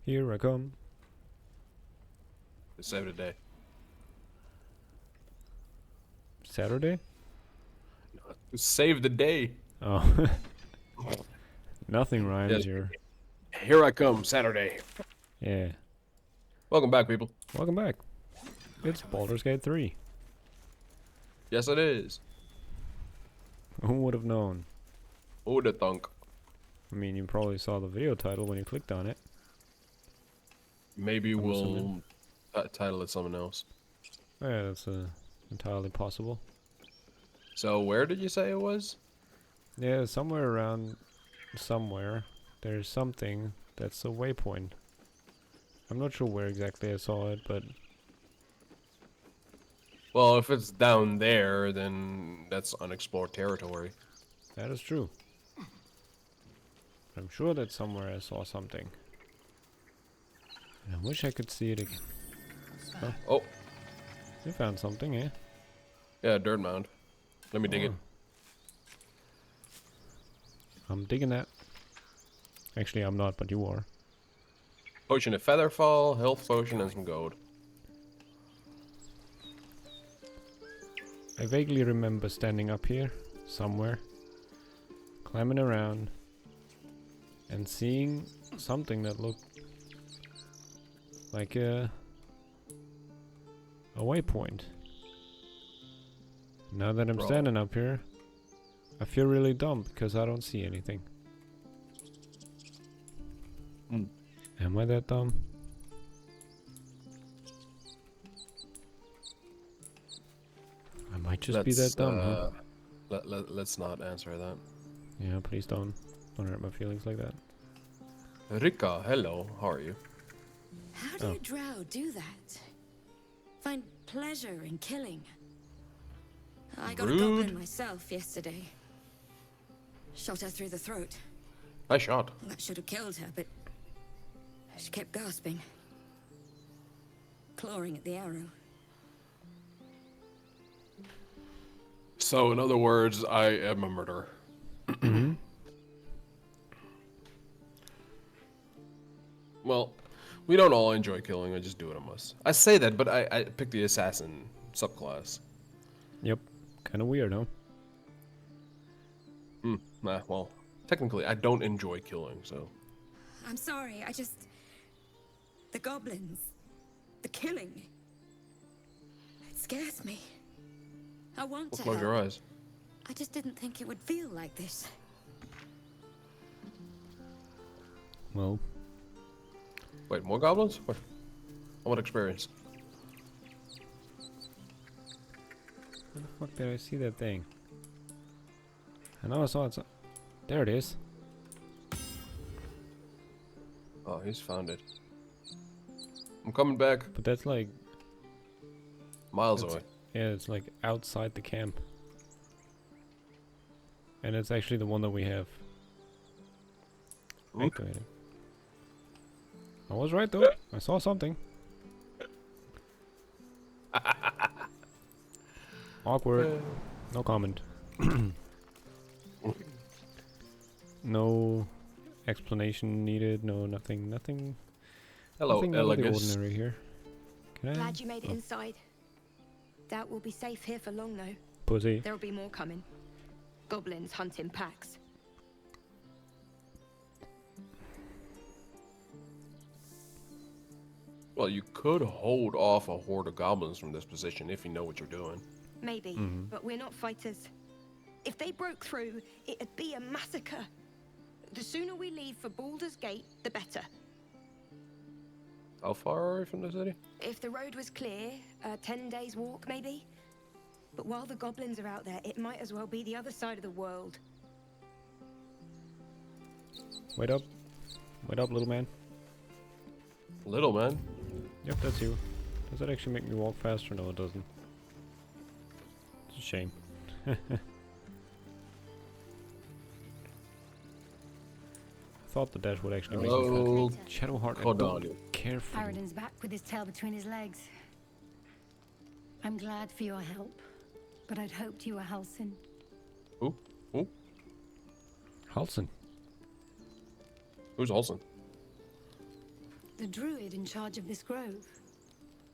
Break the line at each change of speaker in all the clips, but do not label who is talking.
Here I come.
To save the day.
Saturday?
To save the day.
Oh. Nothing rhymes
Yes.
here.
Here I come, Saturday.
Yeah.
Welcome back, people.
Welcome back. It's Baldurs Gate 3.
Yes, it is.
Who would have known?
Who the thunk?
I mean, you probably saw the video title when you clicked on it.
Maybe
I'm
we'll
assuming.
title it something else.
Yeah, that's entirely possible.
So, where did you say it was?
Yeah, somewhere around somewhere, there's something that's a waypoint. I'm not sure where exactly I saw it, but
Well, if it's down there, then that's unexplored territory.
that is true. I'm sure that somewhere I saw something. And I wish I could see it again.
Oh,
You found something, eh?
yeah, dirt mound. Let me dig it.
Oh. I'm digging that. Actually, I'm not, but you are.
Potion of Featherfall, health potion, and some gold.
I vaguely remember standing up here, somewhere, climbing around, and seeing something that looked like a waypoint. Now that I'm
Bro.
standing up here, I feel really dumb because I don't see anything. Am I that dumb? I might just be that dumb, huh?
Let's not answer that.
Yeah, please don't. Don't hurt my feelings like that.
Rika, hello, how are you?
How do you drow do that? Find pleasure in killing? I got a goblin myself yesterday. Shot her through the throat.
Nice shot.
That should have killed her, but she kept gasping, clawing at the arrow.
So, in other words, I am a murderer. Well, we don't all enjoy killing, I just do what I must. I say that, but I picked the assassin subclass.
Yep. Kind of weird, huh?
Nah, well, technically, I don't enjoy killing, so...
I'm sorry, the goblins, the killing, it scares me. I want to
Close
help.
your eyes.
I just didn't think it would feel like this.
Well,
Wait, more goblins? What experience?
where the fuck did I see that thing? I know I saw it. There it is.
Oh, he's found it. I'm coming back.
But that's like,
Miles away.
yeah, it's like outside the camp. And it's actually the one that we have
Oop.
activated. I was right though. I saw something. Awkward. No comment. No explanation needed. No, nothing.
Hello,
Nothing out of the
Elegus.
ordinary here. Can I?
Glad you made it
Oh,
inside. Doubt we'll be safe here for long, though.
pussy.
There'll be more coming. Goblins hunt in packs.
Well, you could hold off a horde of goblins from this position if you know what you're doing.
Maybe, but we're not fighters. If they broke through, it'd be a massacre. The sooner we leave for Baldurs Gate, the better.
How far are we from the city?
If the road was clear, 10 days walk, maybe? But while the goblins are out there, it might as well be the other side of the world.
Wait up. Wait up, little man.
Little man.
Yep, that's you. Does that actually make me walk faster? No, it doesn't. It's a shame. Thought the dash would actually make me
Hello.
faster. Shadowheart,
Hold
and
on.
be careful.
Paradin's back with his tail between his legs. I'm glad for your help, but I'd hoped you were Halsin.
Who? Who?
Halsin.
Who's Olsen?
The druid in charge of this grove.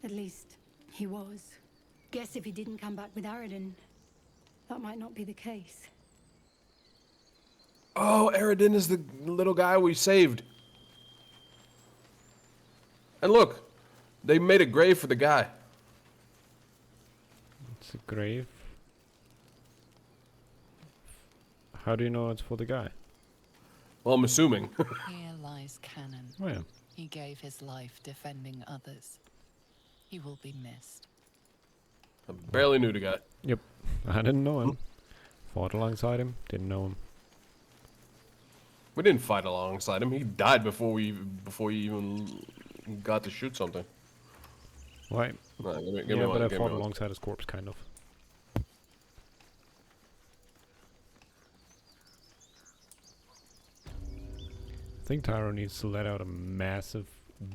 At least, he was. Guess if he didn't come back with Aradin, that might not be the case.
Oh, Aradin is the little guy we saved. And look, they made a grave for the guy.
It's a grave. How do you know it's for the guy?
Well, I'm assuming.
Here lies Cannon.
Oh yeah.
He gave his life defending others. He will be missed.
I barely knew the guy.
Yep. I didn't know him. Fought alongside him. Didn't know him.
We didn't fight alongside him. He died before we even got to shoot something.
Why?
No, give me
Yeah,
one,
but I
give me
fought
one.
alongside his corpse, kind of. I think Tyro needs to let out a massive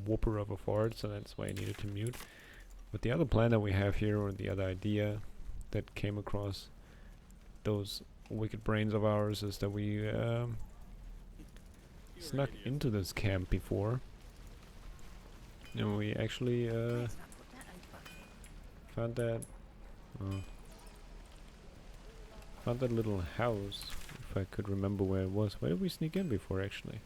whooper of a fart, so that's why I needed to mute. But the other plan that we have here, or the other idea that came across those wicked brains of ours, is that we snuck into this camp before. And we actually found that little house, if I could remember where it was. Where did we sneak in before, actually?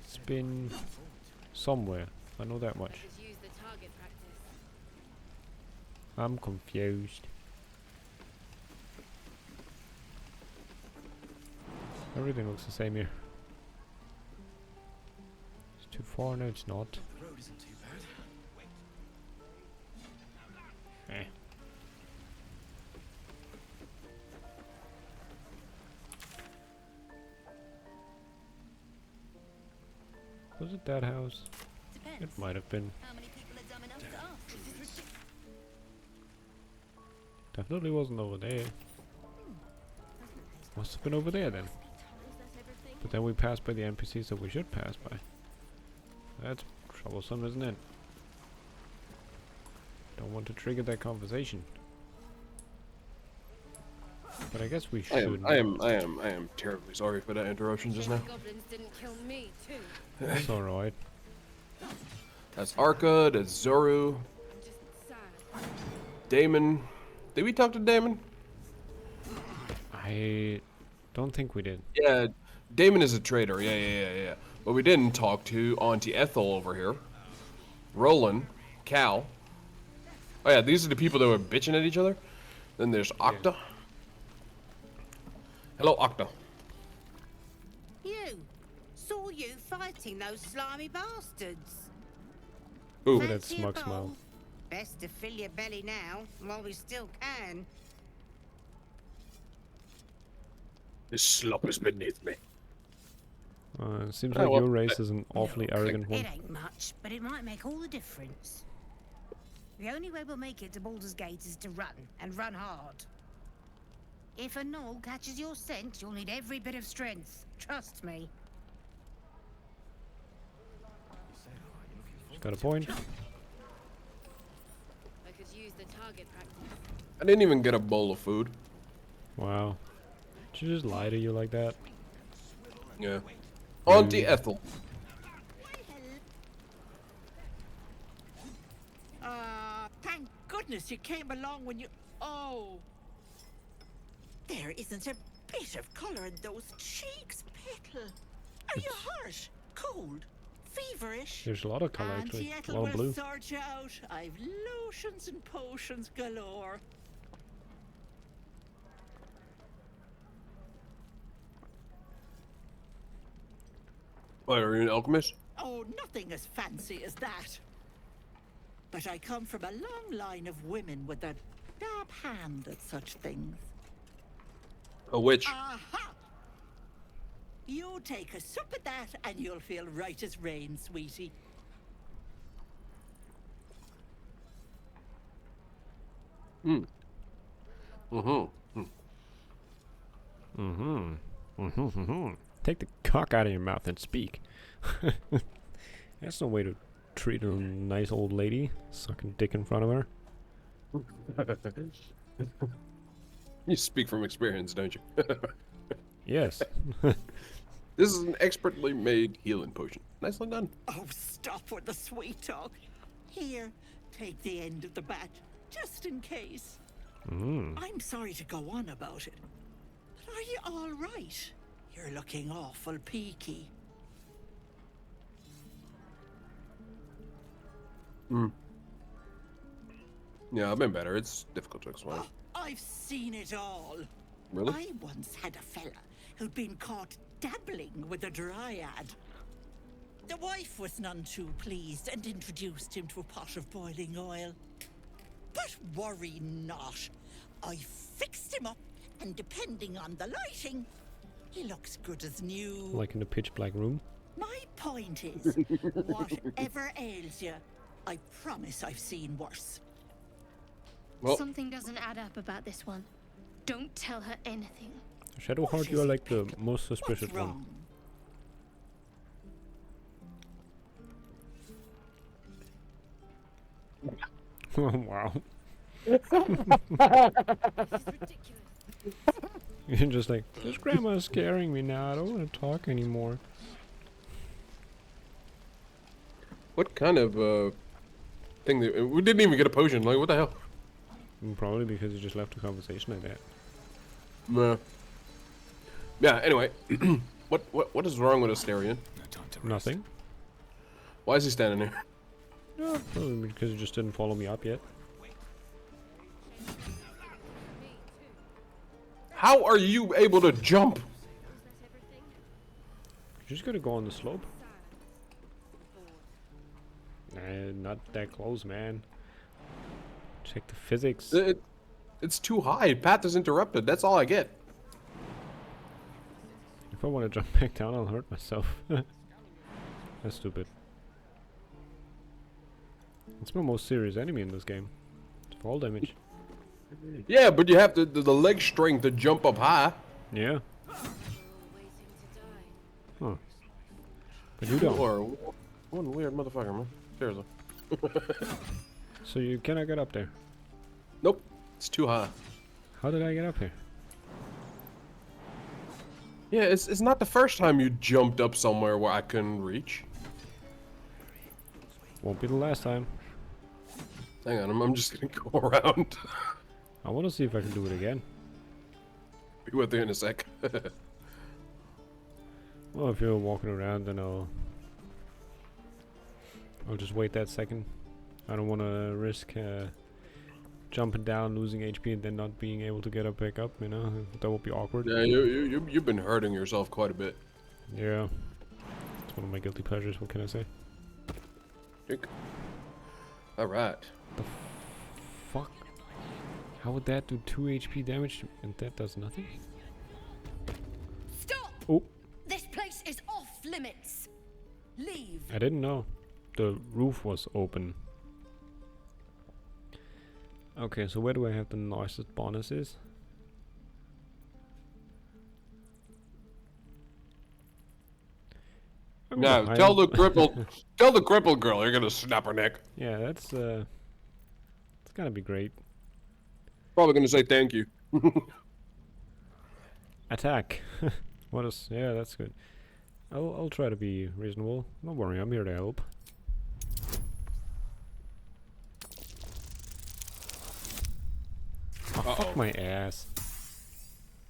It's been somewhere. I know that much. I'm confused. Everything looks the same here. It's too far, no it's not.
The road isn't too bad.
Eh. Was it that house? It might have been.
How many people are dumb enough to ask?
Definitely wasn't over there. Must have been over there then. But then we passed by the NPCs that we should pass by. That's troublesome, isn't it? Don't want to trigger that conversation. But I guess we should.
I am terribly sorry for that interruption just now.
Goblins didn't kill me too.
That's alright.
That's Arca, that's Zoru,
Just sad.
Damon. Did we talk to Damon?
I don't think we did.
Yeah, Damon is a traitor. Yeah. But we didn't talk to Auntie Ethel over here. Roland, Cal. Oh yeah, these are the people that were bitching at each other. Then there's Octa. Hello, Octa.
You! Saw you fighting those slimy bastards.
Ooh,
Fancy
that
a
smug
bowl?
smile.
Best to fill your belly now, while we still can.
This slop is beneath me.
Seems
Oh,
like
well,
your race is an awfully arrogant one.
It ain't much, but it might make all the difference. The only way we'll make it to Baldur's Gate is to run, and run hard. If a gnoll catches your scent, you'll need every bit of strength. Trust me.
Got a point.
I could use the target practice.
I didn't even get a bowl of food.
Wow. Did she just lie to you like that?
Yeah. Auntie Ethel.
Thank goodness you came along when you... Oh! There isn't a bit of colour in those cheeks, Petal. Are you hurt? Cold? Feverish?
There's a lot of color actually.
Auntie
A
Ethel
lot of
will
blue.
sort you out. I've lotions and potions galore.
What, are you an alchemist?
Oh, nothing as fancy as that. But I come from a long line of women with a dab hand at such things.
A witch.
Aha! You take a sup at that and you'll feel right as rain, sweetie.
Take the cock out of your mouth and speak. That's no way to treat a nice old lady. Sucking dick in front of her.
You speak from experience, don't you?
Yes.
This is an expertly made healing potion. Nicely done.
Oh, stop with the sweet talk. Here, take the end of the bat, just in case. I'm sorry to go on about it, but are you all right? You're looking awful peaky.
Yeah, I've been better. It's difficult to explain.
Oh, I've seen it all.
Really?
I once had a fella who'd been caught dabbling with a dryad. The wife was none too pleased and introduced him to a pot of boiling oil. But worry not. I fixed him up, and depending on the lighting, he looks good as new.
Like in the pitch black room.
My point is, whatever ails you, I promise I've seen worse.
Well,
Something doesn't add up about this one. Don't tell her anything.
Shadowheart, you are like the most suspicious
What's
one.
wrong?
Wow.
This is ridiculous.
You're just like, this grandma is scaring me now. I don't want to talk anymore.
what kind of thing? We didn't even get a potion. Like, what the hell?
Probably because you just left the conversation like that.
Nah. Yeah. Anyway, what is wrong with Asterion?
Nothing.
Why is he standing there?
No, probably because you just didn't follow me up yet.
How are you able to jump?
You just gotta go on the slope. Nah, not that close, man. Check the physics.
It's too high. Path is interrupted. That's all I get.
If I want to jump back down, I'll hurt myself. That's stupid. It's my most serious enemy in this game. It's fall damage.
Yeah, but you have the leg strength to jump up high.
Yeah. Huh. But you
You
don't.
are one weird motherfucker, man. Seriously.
So you cannot get up there.
Nope. It's too high.
How did I get up here?
Yeah, it's not the first time you jumped up somewhere where I couldn't reach.
Won't be the last time.
Hang on, I'm just gonna go around.
I want to see if I can do it again.
Be with you in a sec.
Well, if you're walking around, then I'll just wait that second. I don't want to risk jumping down, losing HP, and then not being able to get up back up. You know, that would be awkward.
Yeah, you've been hurting yourself quite a bit.
Yeah, it's one of my guilty pleasures. What can I say?
All right.
Fuck. How would that do 2 HP damage and that does nothing?
Stop!
Oh,
This place is off limits. Leave.
I didn't know. The roof was open. Okay, so where do I have the nicest bonuses? I'm
Now
gonna
tell
hide-
the crippled girl you're gonna snap her neck.
Yeah, that's it's gonna be great.
Probably gonna say thank you.
Attack. What is? Yeah, that's good. I'll try to be reasonable. Don't worry, I'm here to help. Oh, fuck my ass.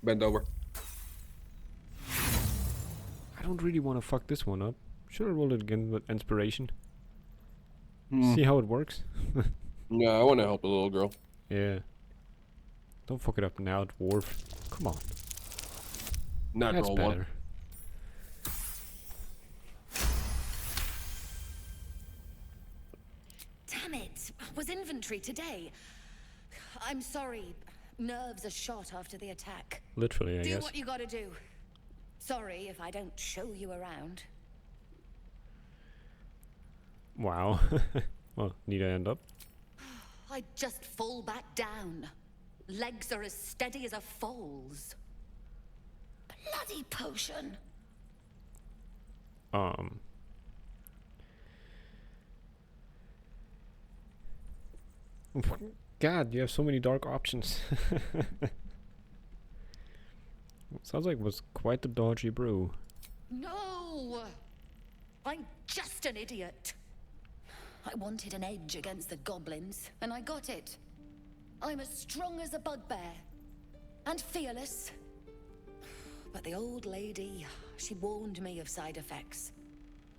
Bend over.
I don't really want to fuck this one up. Should I roll it again with inspiration? See how it works?
Yeah, I want to help the little girl.
Yeah. Don't fuck it up now, dwarf. Come on. That's
Natural one.
better.
Damn it. Was inventory today. I'm sorry. Nerves are shot after the attack.
Literally, I
Do
guess.
what you gotta do. Sorry if I don't show you around.
Wow. Well, need I end up?
I just fall back down. Legs are as steady as a foal's. Bloody potion.
God, you have so many dark options. Sounds like it was quite the dodgy brew.
No! I'm just an idiot. I wanted an edge against the goblins, and I got it. I'm as strong as a bugbear. And fearless. But the old lady, she warned me of side effects.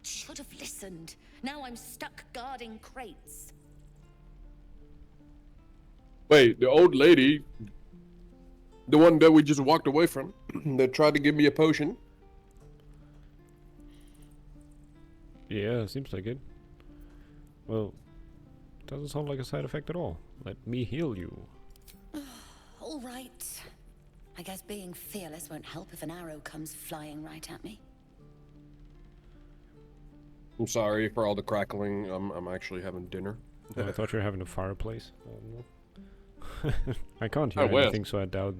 Should have listened. Now I'm stuck guarding crates.
Wait, the old lady, the one that we just walked away from, that tried to give me a potion.
Yeah, seems like it. Well, doesn't sound like a side effect at all. Let me heal you.
All right. I guess being fearless won't help if an arrow comes flying right at me.
I'm sorry for all the crackling. I'm actually having dinner.
Oh, I thought you were having a fireplace. I can't hear
well.
anything, so I doubt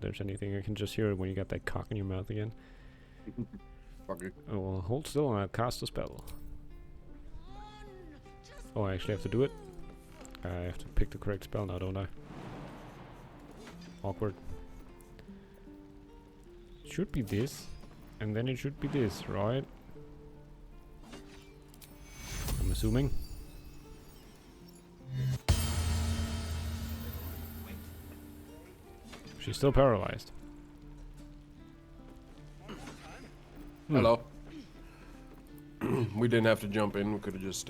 there's anything. I can just hear it when you got that cock in your mouth again.
Fuck you.
Oh, well, hold still and I'll cast a spell. Oh, I actually have to do it? I have to pick the correct spell now, don't I? Awkward. It should be this, and then it should be this, right? I'm assuming. She's still paralyzed.
Hello. We didn't have to jump in. We could have just.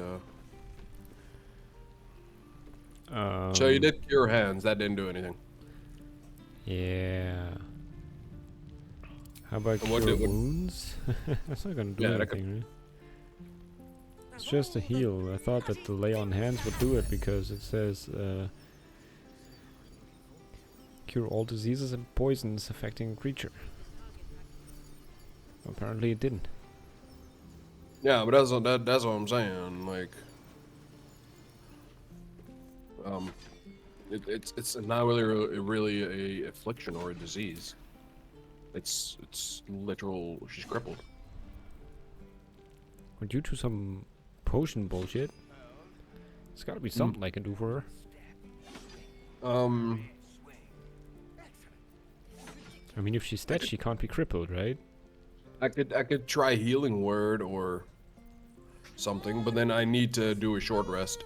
So you did cure hands. That didn't do anything.
Yeah. How about
And what
cure
did-
wounds? That's not gonna do
Yeah, that
anything, right? It's just a heal. I thought that the lay on hands would do it because it says cure all diseases and poisons affecting a creature. Apparently it didn't.
Yeah, but that's what I'm saying. Like, it's not really a affliction or a disease. It's literal. She's crippled.
Or due to some potion bullshit. It's gotta be something I can do for her. I mean, if she's dead, she can't be crippled, right?
I could try healing word or something, but then I need to do a short rest.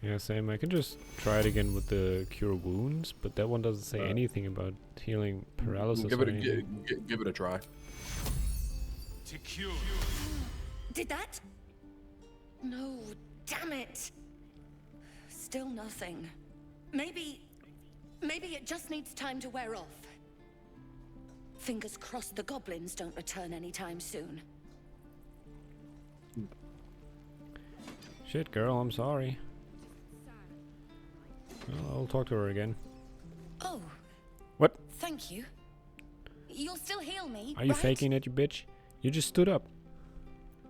Yeah, same. I can just try it again with the cure wounds, but that one doesn't say anything about healing paralysis.
Give
or
it
anything.
give it a try.
To cure.
Did that? No, damn it. Still nothing. Maybe it just needs time to wear off. Fingers crossed the goblins don't return anytime soon.
Shit, girl, I'm sorry. Well, I'll talk to her again.
Oh.
What?
Thank you. You'll still heal me,
Are you
right?
faking it, you bitch? You just stood up.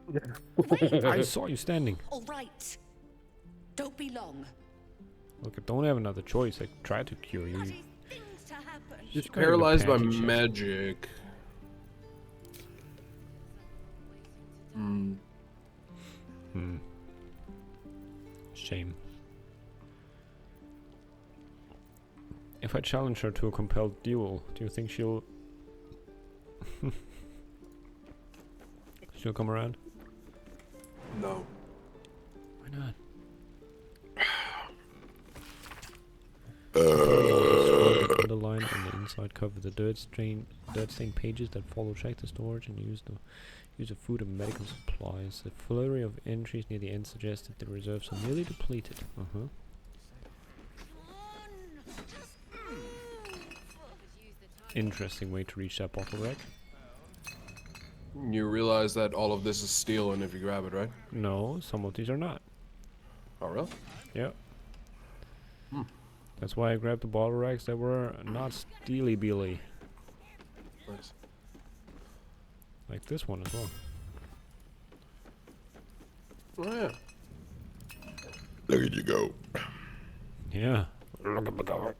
Wait.
I saw you standing.
All right. Don't be long.
Look, I don't have another choice. I tried to cure you.
Bloody things to happen.
She's
gotta get a
paralyzed by
panty check.
magic.
Shame. If I challenge her to a compelled duel, do you think she'll... she'll come around?
No.
Why not? Underline on the inside cover the dirt-stained pages that follow. Check the storage and use of food and medical supplies. The flurry of entries near the end suggests that the reserves are nearly depleted. Interesting way to reach that bottle rack.
You realize that all of this is stealing if you grab it, right?
No, some of these are not.
Oh, really?
Yeah. That's why I grabbed the bottle racks that were not steely beely.
Nice.
Like this one as well.
Oh, yeah.
Look at you go.
Yeah. Look at the dog.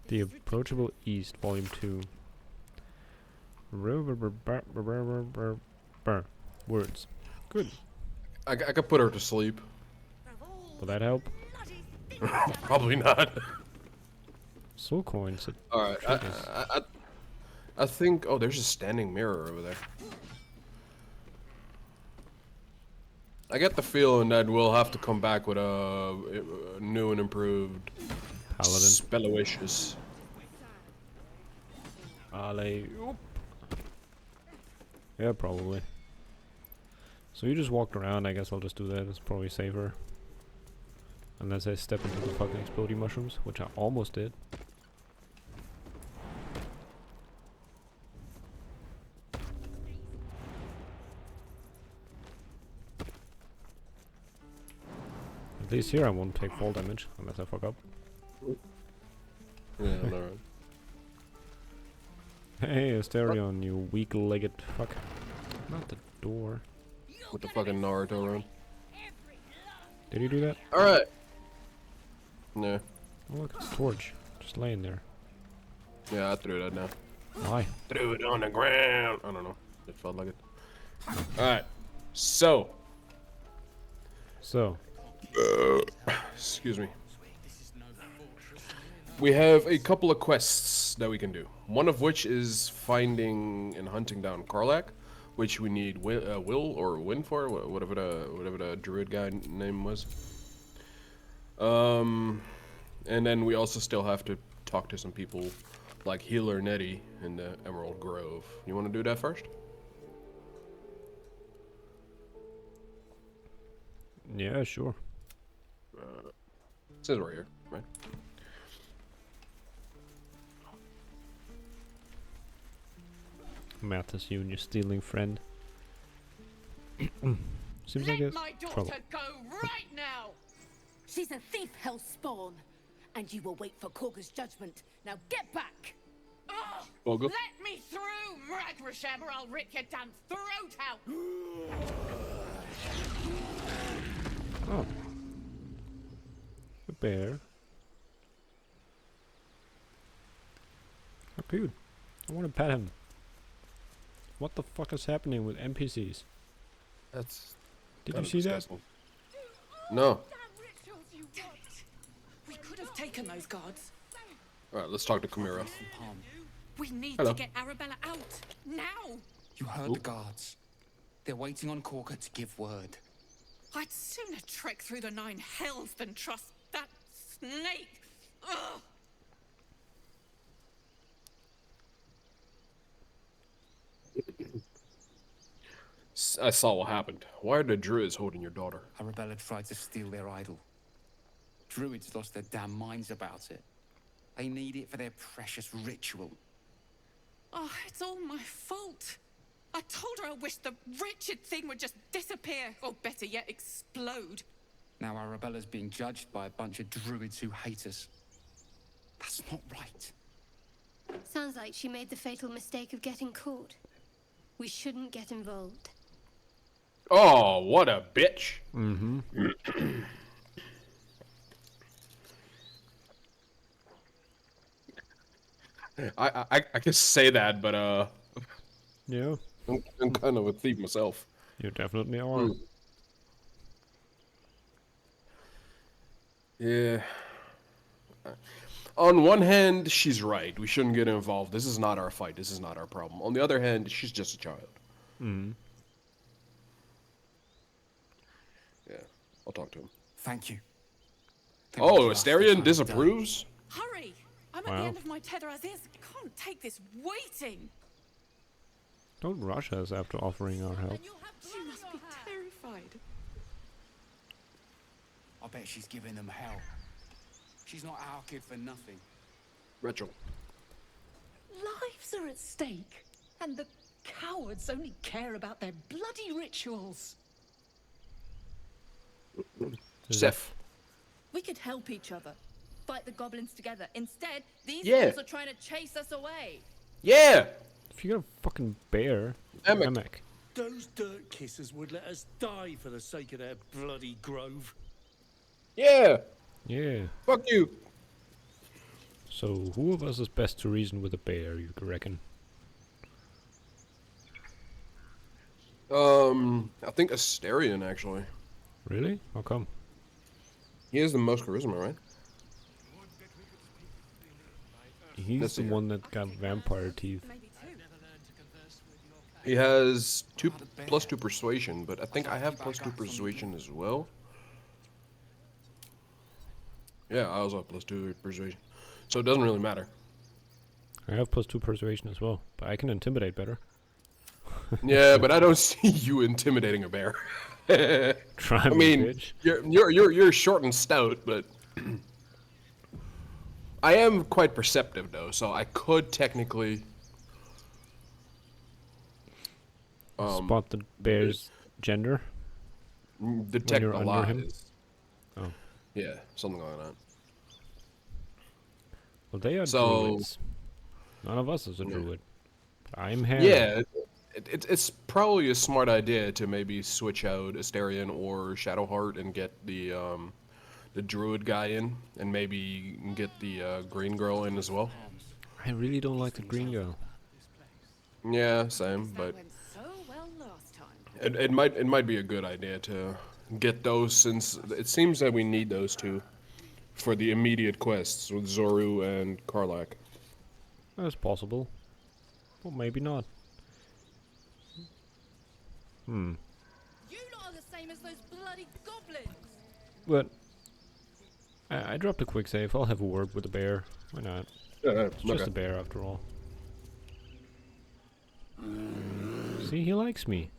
The Approachable East, Volume 2. Words. Good.
I could put her to sleep.
Will that help?
Probably not.
Soul coins.
All right. I think. Oh, there's a standing mirror over there. I get the feeling that we'll have to come back with a new and improved
Paladin.
Spelloicious.
Oop. Yeah, probably. So you just walked around. I guess I'll just do that. It's probably safer. Unless I step into the fucking exploding mushrooms, which I almost did. At least here I won't take fall damage, unless I fuck up.
Yeah, alright.
Hey, Asterion, you weak-legged fuck. Not the door.
With the fucking Naruto run.
Did you do that?
Alright. Yeah.
Oh, look, it's a torch. Just laying there.
Yeah, I threw that now.
Why?
Threw it on the ground. I don't know. It felt like it. Alright. So. Excuse me. We have a couple of quests that we can do. One of which is finding and hunting down Karlach, which we need Will or Win for, whatever the druid guy name was. And then we also still have to talk to some people like Healer Nettie in the Emerald Grove. You want to do that first?
Yeah, sure.
It says right here, right?
Mathis, you and your stealing friend. Seems like it's
my daughter
trouble.
go right now.
She's a thief, hellspawn, and you will wait for Korga's judgment. Now get back!
Oh,
Bogle.
let me through, Ragrasham, or I'll rip your damn throat out.
Oh. A bear. How cute. I want to pet him. What the fuck is happening with NPCs?
That's.
Did you see that?
No.
We could have taken those guards.
Alright, let's talk to Chimera.
We need
Hello.
to get Arabella out now.
You heard the guards. They're waiting on Korga to give word.
I'd sooner trek through the 9 hells than trust that snake. Ugh.
I saw what happened. Why are the druids holding your daughter?
Arabella tried to steal their idol. Druids lost their damn minds about it. They need it for their precious ritual.
Oh, it's all my fault. I told her I wished the wretched thing would just disappear, or better yet, explode.
Now Arabella's being judged by a bunch of druids who hate us. That's not right.
Sounds like she made the fatal mistake of getting caught. We shouldn't get involved.
Oh, what a bitch!
Mm-hmm.
I can say that, but
Yeah.
I'm kind of a thief myself.
You definitely are.
Yeah. On one hand, she's right. We shouldn't get involved. This is not our fight. This is not our problem. On the other hand, she's just a child.
Mm.
Yeah, I'll talk to him.
Thank you.
Oh, Asterion disapproves?
Hurry! I'm at
Wow.
the end of my tether as is. I can't take this waiting.
Don't rush us after offering our help.
She must be terrified.
I bet she's giving them hell. She's not our kid for nothing.
Retro.
Lives are at stake, and the cowards only care about their bloody rituals.
Seth.
We could help each other. Fight the goblins together. Instead, these
Yeah.
fools are trying to chase us away.
Yeah!
If you got a fucking bear,
Emek.
Emek.
Those dirt kissers would let us die for the sake of their bloody grove.
Yeah!
Yeah.
Fuck you!
So, who of us is best to reason with a bear, you reckon?
I think Asterion, actually.
Really? How come?
He has the most charisma, right?
He's
Let's
the
see.
one that got vampire teeth.
He has +2 persuasion, but I think I have +2 persuasion as well. Yeah, I also have +2 persuasion, so it doesn't really matter.
I have +2 persuasion as well, but I can intimidate better.
Yeah, but I don't see you intimidating a bear.
Try
I
me,
mean,
bitch.
you're short and stout, but I am quite perceptive though, so I could technically
spot the bear's gender.
detect
you're
the
under him?
lies.
Oh,
Yeah, something like that.
well, they are
So-
druids. None of us is a druid. I'm Harry.
Yeah, it's probably a smart idea to maybe switch out Asterion or Shadowheart and get the druid guy in, and maybe get the green girl in as well.
I really don't like the green girl.
Yeah, same, but
So well last time.
it might be a good idea to get those, since it seems that we need those two for the immediate quests with Zoru and Karlak.
That's possible. But maybe not.
You lot are the same as those bloody goblins.
But I dropped a quick save. I'll have a word with the bear. Why not? It's just a bear after all. See, he likes me.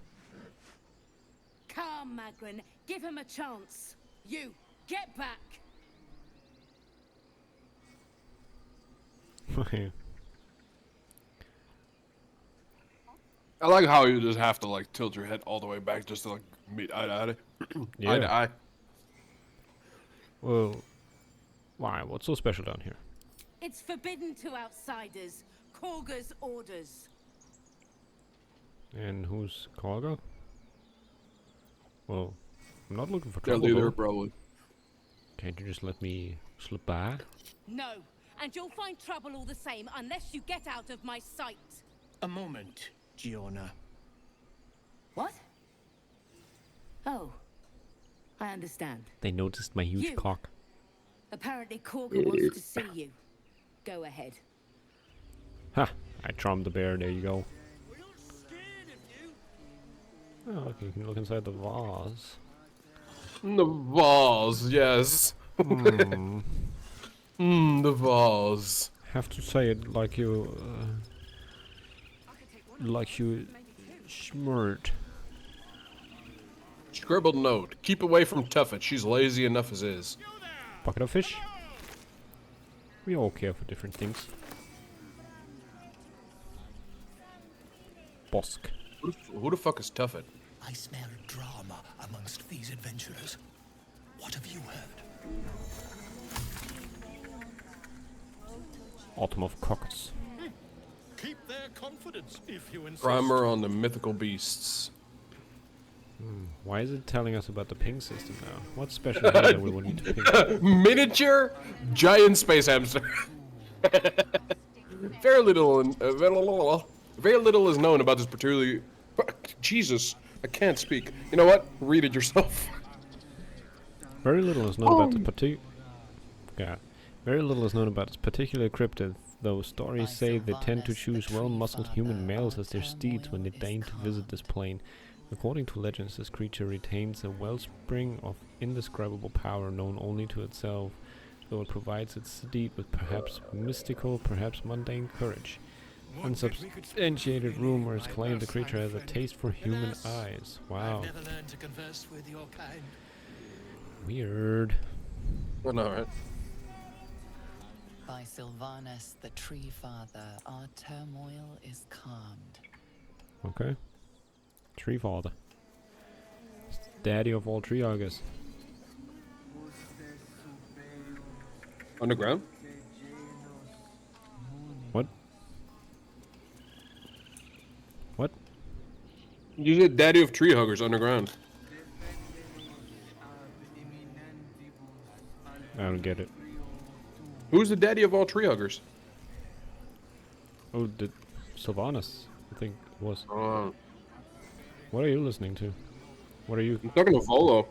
Come, Magrin, give him a chance. You, get back.
I like how you just have to like tilt your head all the way back just to like meet eye to eye.
Yeah.
Eye to eye.
Well, why? What's so special down here?
It's forbidden to outsiders. Korga's orders.
And who's Karga? Well, I'm not looking for
Their
trouble.
leader,
though.
probably.
Can't you just let me slip by?
No, and you'll find trouble all the same unless you get out of my sight.
A moment, Giona.
What? Oh, I understand.
They noticed my huge
You.
cock.
Apparently Korga wants to see you. Go ahead.
Ha! I charmed the bear. There you go. Oh, look, you can look inside the vase.
The vase, yes.
Hmm.
The vase.
Have to say it like you, schmurt.
Scribbled note. Keep away from Tuffet. She's lazy enough as is.
Bucket of fish. We all care for different things. Bosk.
Who the fuck is Tuffet?
I smell drama amongst these adventurers. What have you heard?
Autumn of Cockets.
Keep their confidence if you insist.
Primer on the mythical beasts.
Why is it telling us about the ping system now? What special data we will need to ping?
Miniature giant space hamster. Very little is known about this particularly. Jesus, I can't speak. You know what? Read it yourself.
Very little is known about this Very little is known about this particular cryptid, though stories say they tend to choose well-muscled human males as their steeds when they deign to visit this plane. According to legends, this creature retains a wellspring of indescribable power known only to itself, though it provides its steed with perhaps mystical, perhaps mundane courage. Unsubstantiated rumors claim the creature has a taste for human eyes. Wow.
Never learned to converse with your kind.
Weird.
I know, right?
By Sylvanus, the Tree Father, our turmoil is calmed.
Okay. Tree Father. It's the daddy of all tree huggers.
Underground?
What? What?
You said daddy of tree huggers underground.
I don't get it.
Who's the daddy of all tree huggers?
Oh, the Sylvanus, I think it was. What are you listening to? What are you?
I'm talking to Volo.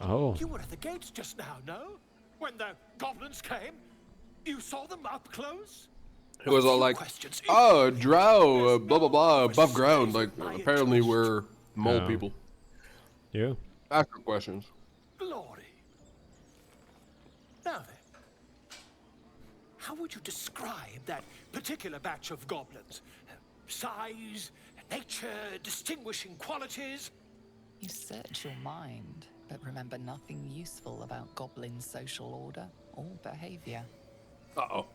Oh.
You were at the gates just now, no? When the goblins came?
You saw them up close?
It was all like, oh, drow, blah blah blah, above ground. Like, apparently we're mole people.
Yeah.
Ask your questions.
Glory. Now then, how would you describe that particular batch of goblins? Size, nature, distinguishing qualities?
You search your mind, but remember nothing useful about goblin social order or behavior.
Uh-oh.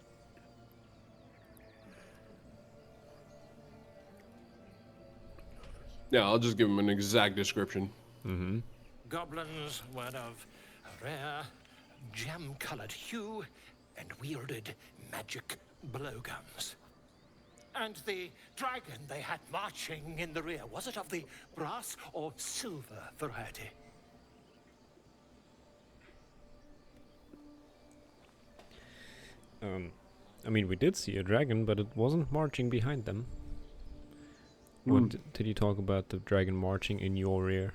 Yeah, I'll just give him an exact description.
Mm-hmm.
Goblins were of a rare, jam-colored hue and wielded magic blowguns. And the dragon they had marching in the rear, was it of the brass or silver variety?
I mean, we did see a dragon, but it wasn't marching behind them. What did you talk about the dragon marching in your rear?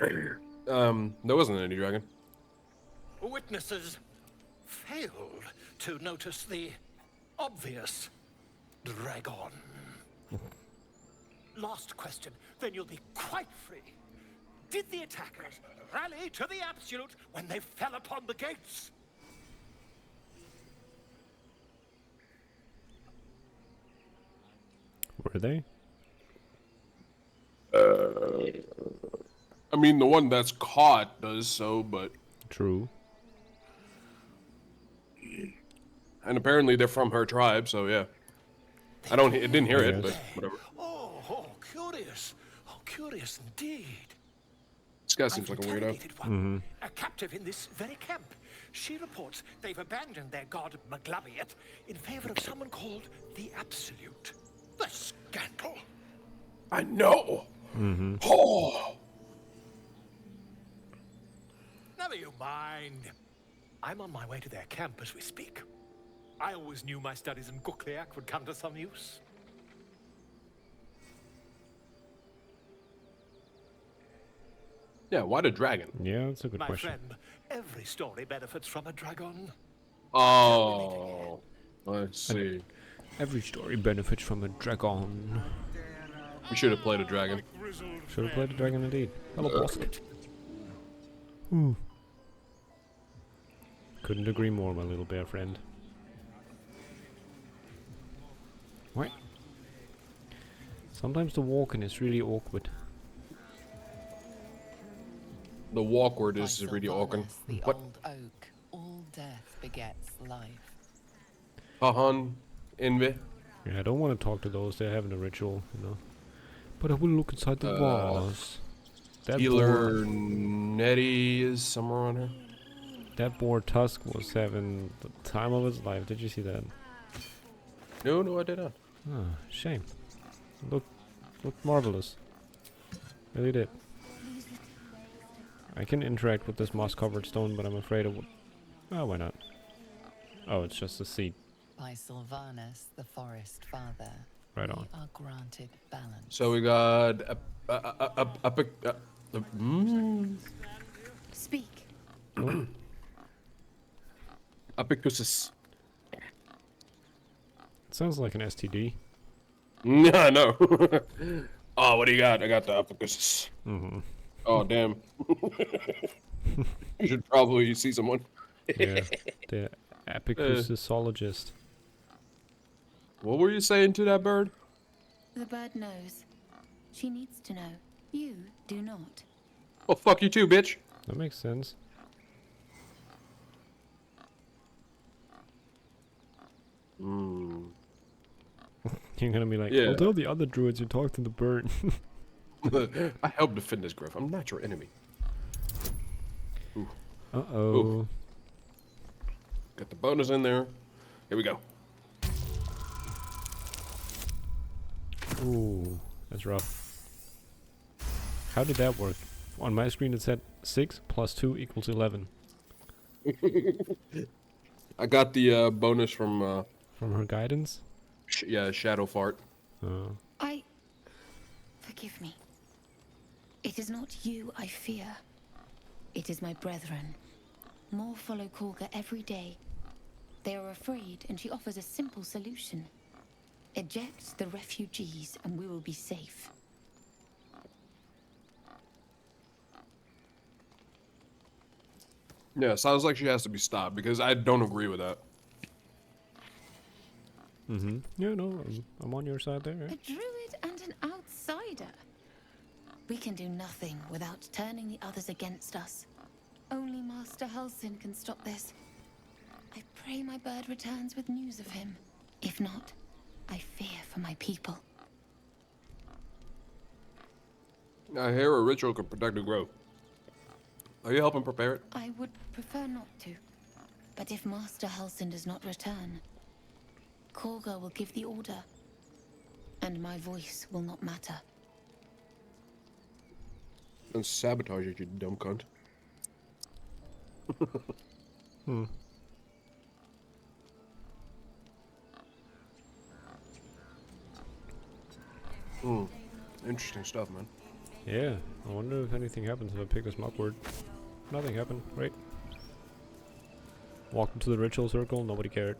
There wasn't any dragon.
Witnesses failed to notice the obvious dragon. Last question, then you'll be quite free. Did the attackers rally to the absolute when they fell upon the gates?
Were they?
I mean, the one that's caught does so, but...
True.
And apparently they're from her tribe, so yeah. I didn't hear it, but whatever.
Oh, curious. Oh, curious indeed.
This guy seems like a weirdo.
Mm-hmm.
A captive in this very camp. She reports they've abandoned their god Maglabiet in favor of someone called the Absolute. The scandal.
I know.
Mm-hmm.
Oh.
Never you mind. I'm on my way to their camp as we speak. I always knew my studies in Gukliak would come to some use.
Yeah, why the dragon?
Yeah, that's a good
My
question.
friend, every story benefits from a dragon.
Oh, I see.
Every story benefits from a dragon.
We should have played a dragon.
Should have played a dragon indeed. Hello, boss. Ooh. Couldn't agree more, my little bear friend. What? Sometimes the walking is really awkward.
The walkward is really awkward.
The
What?
old oak, all death begets life.
Pahan, Envy.
Yeah, I don't want to talk to those. They're having a ritual, you know. But I will look inside the walls. That
Healer Nettie is somewhere on her.
That boar Tusk was having the time of his life. Did you see that?
No, I did not.
Oh, shame. Looked marvelous. Really did. I can interact with this moss-covered stone, but I'm afraid it would... Oh, why not? Oh, it's just a seed.
By Sylvanus, the forest father,
Right on.
we are granted balance.
So we got
Speak.
Apicusis.
Sounds like an STD.
Yeah, I know. Oh, what do you got? I got the Apicusis.
Mm-hmm.
Oh, damn. You should probably see someone.
Yeah, the Apicussologist.
What were you saying to that bird?
The bird knows. She needs to know. You do not.
Well, fuck you too, bitch.
That makes sense.
Mm.
You're gonna be like,
Yeah.
I'll tell the other druids you talked to the bird.
I help defend this grove. I'm not your enemy. Ooh.
Uh-oh.
Ooh. Got the bonus in there. Here we go.
Ooh, that's rough. How did that work? On my screen it said 6 plus 2 equals 11.
I got the bonus from...
From her guidance?
Yeah, Shadow Fart.
Forgive me. It is not you I fear. It is my brethren.
more follow Korga every day. They are afraid, and she offers a simple solution. Eject the refugees, and we will be safe.
Yeah, sounds like she has to be stopped because I don't agree with that.
Mm-hmm. Yeah, no, I'm on your side there. Yeah.
A druid and an outsider. We can do nothing without turning the others against us. Only Master Halsin can stop this. I pray my bird returns with news of him. If not, I fear for my people.
I hear a ritual could protect the grove. Are you helping prepare it?
I would prefer not to. But if Master Halsin does not return, Korga will give the order, and my voice will not matter.
And sabotage it, you dumb cunt.
Hmm.
Hmm. Interesting stuff, man.
Yeah, I wonder if anything happens if I pick this mugwort. Nothing happened, right? Walked into the ritual circle, nobody cared.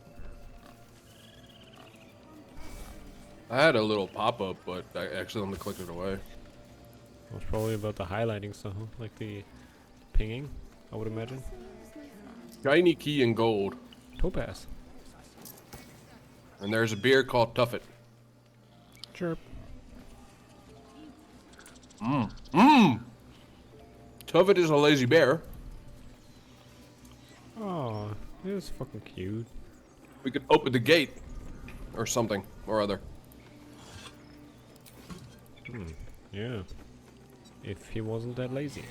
I had a little pop-up, but I accidentally clicked it away.
It was probably about the highlighting stuff, huh? Like the pinging, I would imagine.
Shiny key and gold.
Topaz.
And there's a beer called Tuffet.
Chirp.
Mmm. Mmm! Tuffet is a lazy bear.
Oh, it's fucking cute.
We could open the gate. Or something, or other.
Hmm, yeah. If he wasn't that lazy.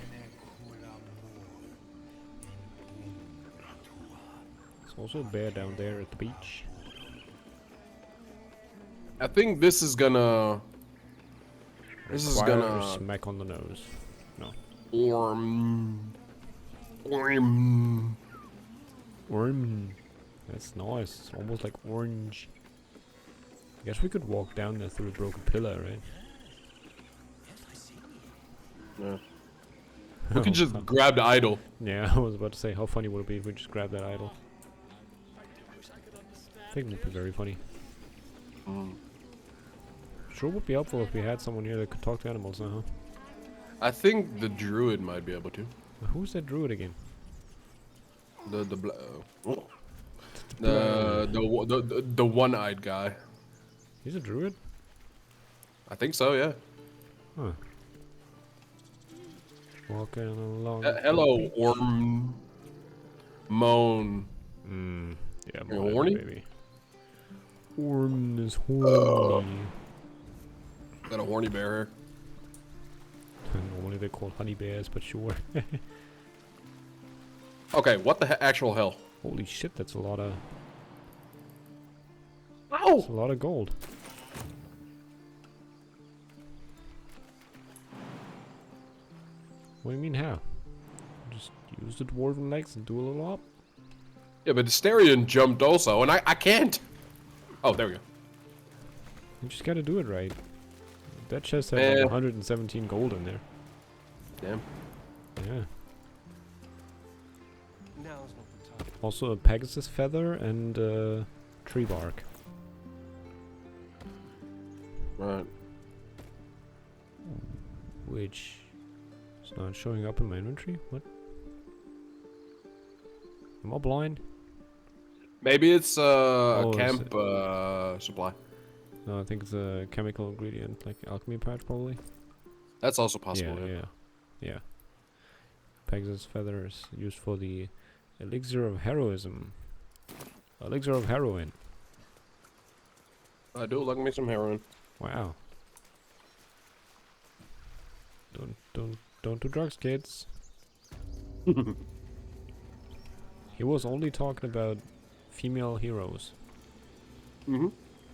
There's also a bear down there at the beach.
I think this is gonna... This is
Require
gonna...
a smack on the nose. No.
Orm.
That's nice. It's almost like orange. I guess we could walk down there through a broken pillar, right?
Yeah. We could just grab the idol.
Yeah, I was about to say, how funny would it be if we just grabbed that idol? I think it would be very funny. Sure would be helpful if we had someone here that could talk to animals now, huh?
I think the druid might be able to.
Who's that druid again?
The one-eyed guy.
He's a druid?
I think so, yeah.
Huh. Walking along.
Hello, Orm. Moan.
Yeah,
you horny?
Baby. Orm is horny.
Got a horny bear here.
Normally they're called honey bears, but sure.
Okay, what the actual hell?
Holy shit, that's a lot of...
Ow!
That's a lot of gold. What do you mean how? Just use the dwarven legs and do a little hop?
Yeah, but the Styrian jumped also, and I can't! Oh, there we go.
You just gotta do it right. That chest has like 117 gold in there.
Damn.
Yeah. Also a Pegasus feather and tree bark.
Right.
Which is not showing up in my inventory? What? Am I blind?
Maybe it's a camp supply.
No, I think it's a chemical ingredient, like alchemy patch probably.
That's also possible,
yeah. Pegasus feather is used for the elixir of heroism. Elixir of heroin.
I do like me some heroin.
Wow. Don't do drugs, kids. He was only talking about female heroes.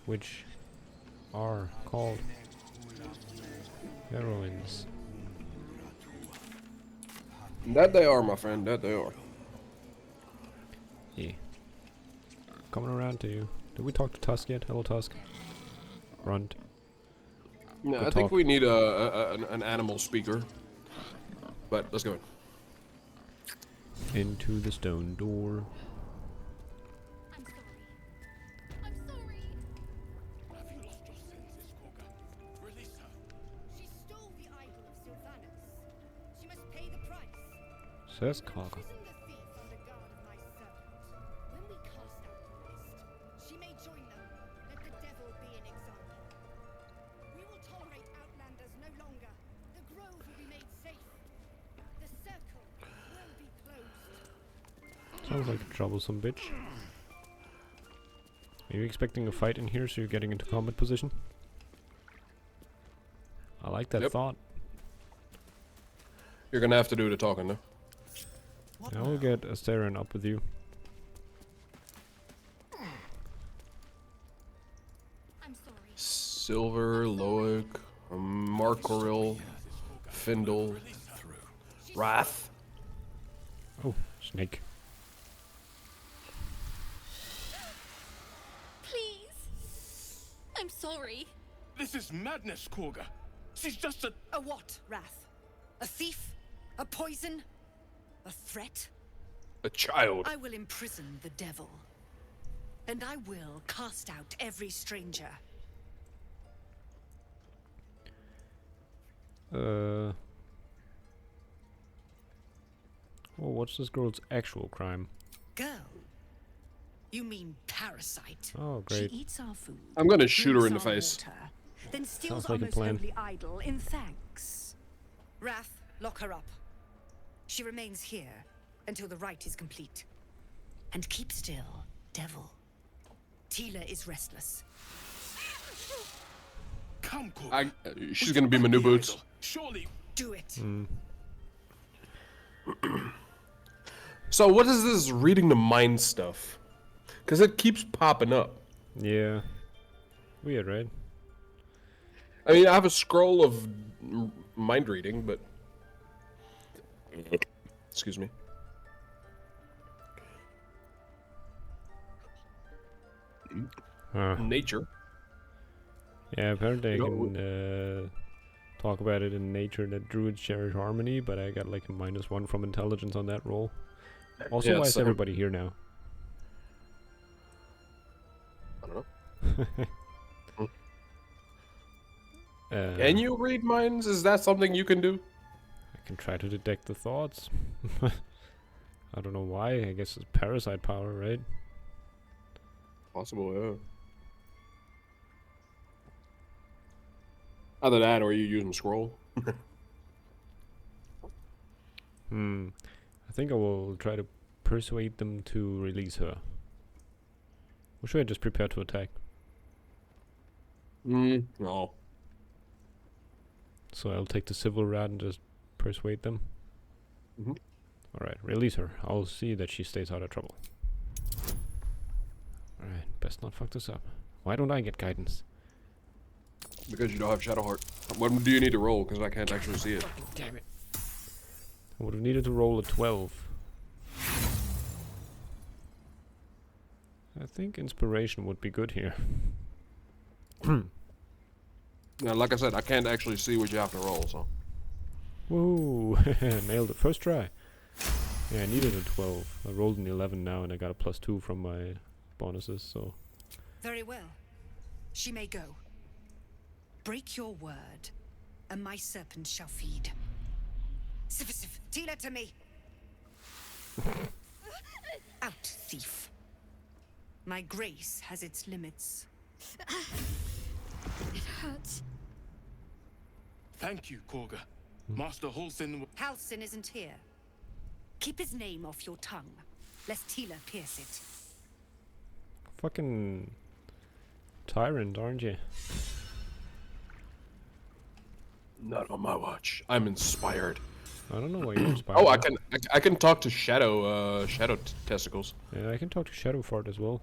Which are called heroines.
That they are, my friend. That they are.
Yeah. Coming around to you. Did we talk to Tusk yet? Hello, Tusk. Runt.
No,
Good
I think
talk.
we need an animal speaker. But let's go.
into the stone door.
I'm sorry. I'm sorry.
Have you lost your senses, Korga? Release her.
She stole the idol of Sylvanas. She must pay the price.
Says Kaga.
Imprison the thief under guard of my servant. When we cast out the rest, she may join them. Let the devil be an example. We will tolerate outlanders no longer. The grove will be made safe. The circle will be closed.
Sounds like a troublesome bitch. Are you expecting a fight in here, so you're getting into combat position? I like that thought.
You're gonna have to do the talking, though.
I will get Astarion up with you.
I'm sorry.
Silver, Loic, Markoril, Findle, Wrath.
Oh, snake.
Please. I'm sorry.
This is madness, Korga. She's just a...
A what, Wrath? A thief? A poison? A threat?
A child.
I will imprison the devil. And I will cast out every stranger.
Oh, what's this girl's actual crime?
Girl? You mean parasite?
Oh, great.
She eats our food.
I'm gonna shoot her in the
drinks our
face.
water, then steals
Sounds
our
like a
most
plan.
holy idol in thanks. Wrath, lock her up. She remains here until the rite is complete. And keep still, devil. Tila is restless.
Come, Korga.
She's gonna be my new boots.
Surely.
Do it.
So what is this reading the mind stuff? Because it keeps popping up.
Yeah. Weird, right?
I mean, I have a scroll of mind reading, but... Excuse me. Nature.
Yeah, apparently I
You
can talk about it in nature that druids cherish harmony, but I got like a -1 from intelligence on that roll. Also,
Yeah,
why is
so-
everybody here now?
I don't know.
Uh,
Can you read minds? Is that something you can do?
I can try to detect the thoughts. I don't know why. I guess it's parasite power, right?
Possible, yeah. Either that or you use them scroll.
I think I will try to persuade them to release her. Or should I just prepare to attack?
No.
So I'll take the civil rat and just persuade them. Alright, release her. I'll see that she stays out of trouble. Alright, best not fuck this up. Why don't I get guidance?
Because you don't have Shadowheart. What do you need to roll? Because I can't actually see it.
Damn it. I would have needed to roll a 12. I think inspiration would be good here.
Yeah, like I said, I can't actually see what you have to roll, so.
Woo! Nailed it. First try. Yeah, I needed a 12. I rolled an 11 now and I got a +2 from my bonuses, so...
Very well. She may go. Break your word, and my serpent shall feed. Sif, Tila to me! Out, thief. My grace has its limits.
It hurts.
Thank you, Korga. Master Halsin...
Halsin isn't here. Keep his name off your tongue, lest Tila pierce it.
Fucking... tyrant, aren't you?
Not on my watch. I'm inspired.
I don't know why you're inspired.
Oh, I can talk to Shadow Testicles.
Yeah, I can talk to Shadowfart as well.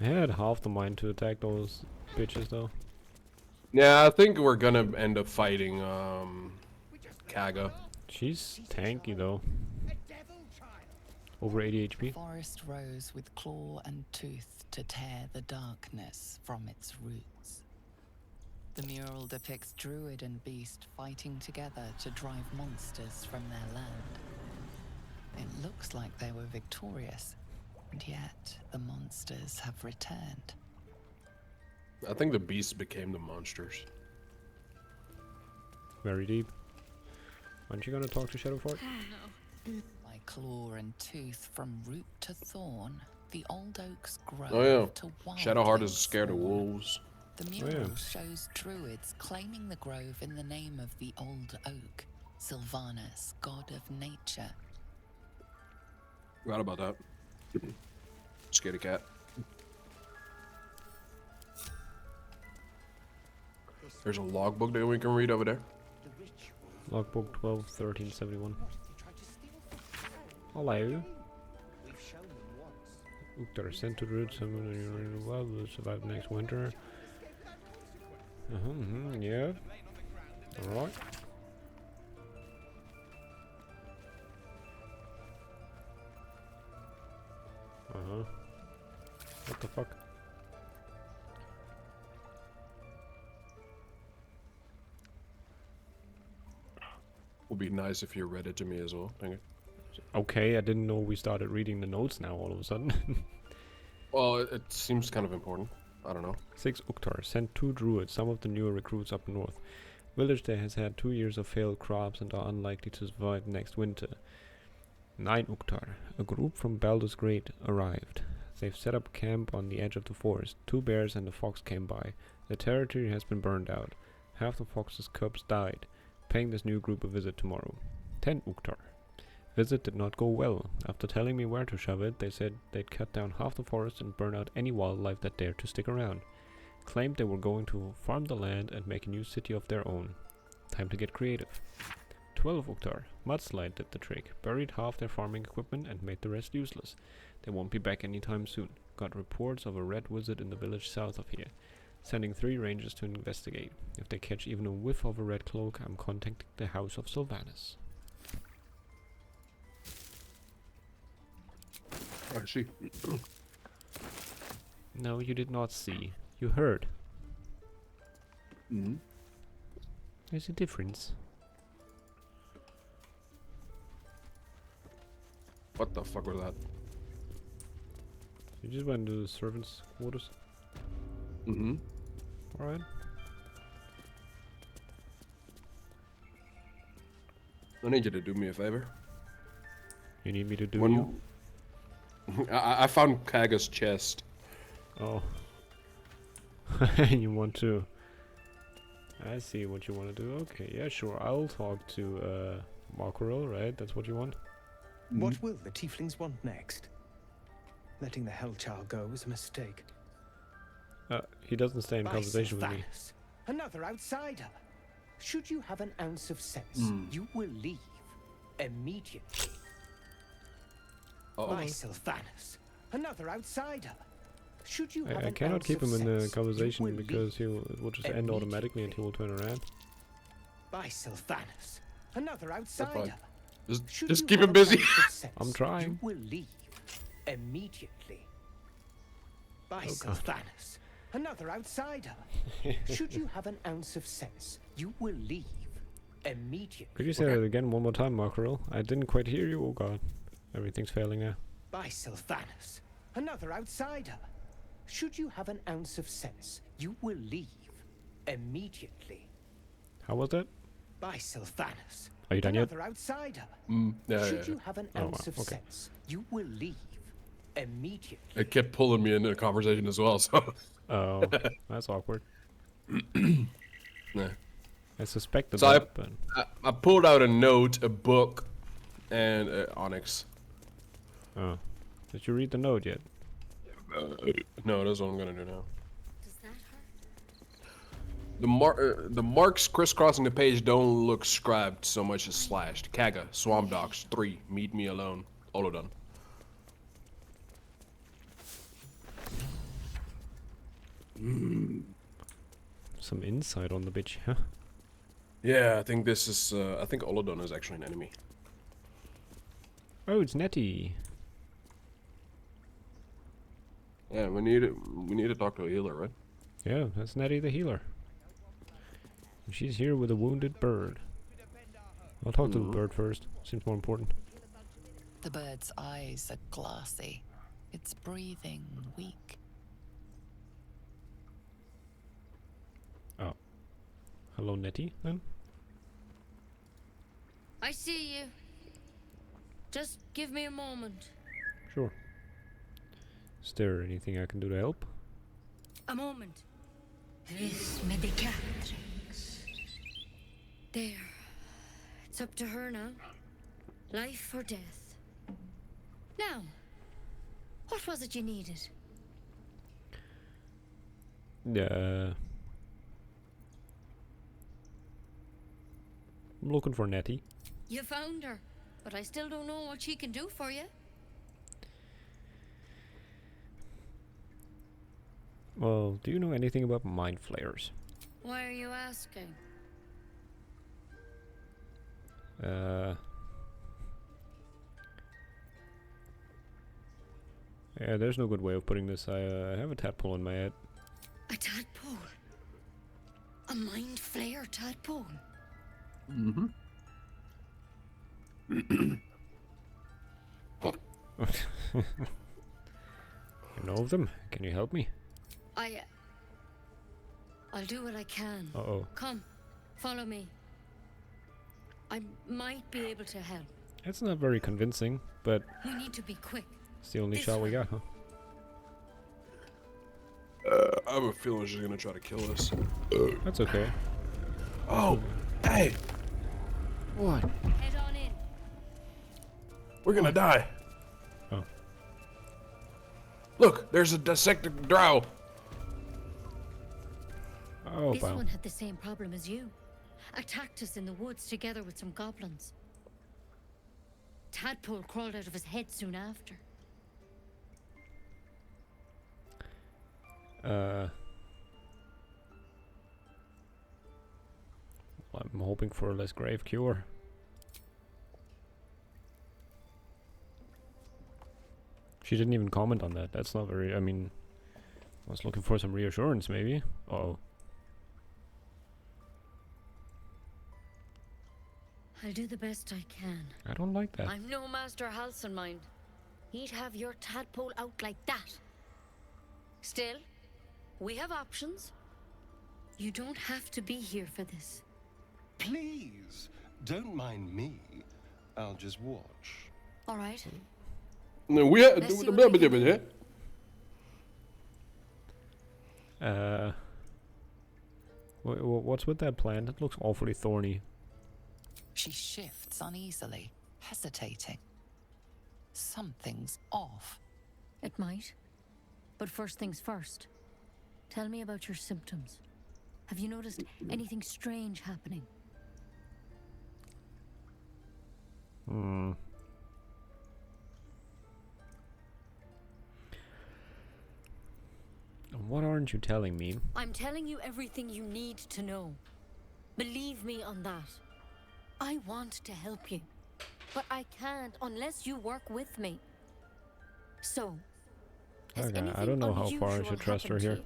I had half the mind to attack those bitches though.
Yeah, I think we're gonna end up fighting Kaga.
She's tanky though. Over 80 HP.
Forest rose with claw and tooth to tear the darkness from its roots. The mural depicts druid and beast fighting together to drive monsters from their land. It looks like they were victorious, and yet the monsters have returned.
I think the beasts became the monsters.
Very deep. Aren't you gonna talk to Shadowfort?
By claw and tooth from root to thorn, the old oaks grow
Oh yeah.
to wild
Shadowheart is scared of wolves.
The mural shows druids claiming the grove in the name of the old oak, Sylvanus, god of nature.
Forgot about that. Scaredy cat. There's a logbook that we can read over there.
Logbook 12-1371. Hello. Uktar sent to root someone in the wild will survive next winter. Yeah. Alright. What the fuck?
Would be nice if you read it to me as well. Thank you.
Okay, I didn't know we started reading the notes now all of a sudden.
Well, it seems kind of important. I don't know.
6 Uktar sent 2 druids, some of the newer recruits up north. Village there has had 2 years of failed crops and are unlikely to survive next winter. 9 Uktar, a group from Baldurs Gate arrived. They've set up camp on the edge of the forest. 2 bears and a fox came by. The territory has been burned out. Half the fox's cubs died. Paying this new group a visit tomorrow. 10 Uktar. Visit did not go well. After telling me where to shove it, they said they'd cut down half the forest and burn out any wildlife that dared to stick around. Claimed they were going to farm the land and make a new city of their own. Time to get creative. 12 Uktar. Mudslide did the trick. Buried half their farming equipment and made the rest useless. They won't be back anytime soon. Got reports of a red wizard in the village south of here. Sending 3 rangers to investigate. If they catch even a whiff of a red cloak, I'm contacting the House of Sylvanus.
I see.
No, you did not see. You heard. There's a difference.
What the fuck was that?
You just went to the servants' quarters? Alright.
I need you to do me a favor.
You need me to do you?
I found Kaga's chest.
Oh. You want to... I see what you want to do. Okay, yeah, sure. I'll talk to Makaril, right? That's what you want?
What will the tieflings want next? Letting the Hellchild go was a mistake.
He doesn't stay in conversation with me.
Another outsider. Should you have an ounce of sense, you will leave immediately. By Sylvanus, another outsider. Should you have
I cannot keep him in the conversation because it will just end automatically and he will turn around.
By Sylvanus, another outsider.
Just keep him busy.
I'm trying.
You will leave immediately. By Sylvanus, another outsider. Should you have an ounce of sense, you will leave immediately.
Could you say that again one more time, Makaril? I didn't quite hear you. Oh god. Everything's failing now.
By Sylvanus, another outsider. Should you have an ounce of sense, you will leave immediately.
How was that?
By Sylvanus.
Are you done yet?
Another outsider.
Should
you have an ounce of sense, you will leave immediately.
It kept pulling me into the conversation as well, so...
Oh, that's awkward.
Nah.
I suspected
so
that, but...
I pulled out a note, a book, and Onyx.
Oh. Did you read the note yet?
No, that's what I'm gonna do now. The marks crisscrossing the page don't look scribed so much as slashed. Kaga, Swamp Dogs, 3, Meet Me Alone. All done.
Some insight on the bitch, huh?
Yeah, I think this is, I think Olodon is actually an enemy.
Oh, it's Nettie.
Yeah, we need to talk to a healer, right?
Yeah, that's Nettie the healer. She's here with a wounded bird. I'll talk to the bird first. Seems more important.
The bird's eyes are glassy. Its breathing weak.
Oh. Hello, Nettie, then?
I see you. Just give me a moment.
Sure. Is there anything I can do to help?
A moment. Vis medicatrix. There. It's up to her now. Life or death. Now, what was it you needed?
I'm looking for Nettie.
You found her, but I still don't know what she can do for you.
Well, do you know anything about mind flayers?
Why are you asking?
Yeah, there's no good way of putting this. I have a tadpole in my head.
A tadpole? A mind flayer tadpole?
Mm-hmm.
You know of them? Can you help me?
I'll do what I can.
Uh-oh.
Come, follow me. I might be able to help.
It's not very convincing, but
We need to be quick.
it's the only
This
shot we
way.
got, huh?
I have a feeling she's gonna try to kill us.
That's okay.
Oh, hey!
What?
Head on in.
We're gonna die.
Oh.
Look, there's a dissected drow.
Oh,
This
wow.
one had the same problem as you. Attacked us in the woods together with some goblins. Tadpole crawled out of his head soon after.
I'm hoping for a less grave cure. She didn't even comment on that. That's not very... I mean... I was looking for some reassurance, maybe. Uh-oh.
I'll do the best I can.
I don't like that.
I'm no Master Halson, mind. He'd have your tadpole out like that. Still, we have options. You don't have to be here for this.
Please, don't mind me. I'll just watch.
All right.
No, we
Let's see what we can do.
What's with that plant? It looks awfully thorny.
She shifts uneasily, hesitating. Something's off.
It might. But first things first. Tell me about your symptoms. Have you noticed anything strange happening?
Hmm. What aren't you telling me?
I'm telling you everything you need to know. Believe me on that. I want to help you, but I can't unless you work with me. So, has
Okay, I
anything
don't know how far I
unusual
should trust her
happened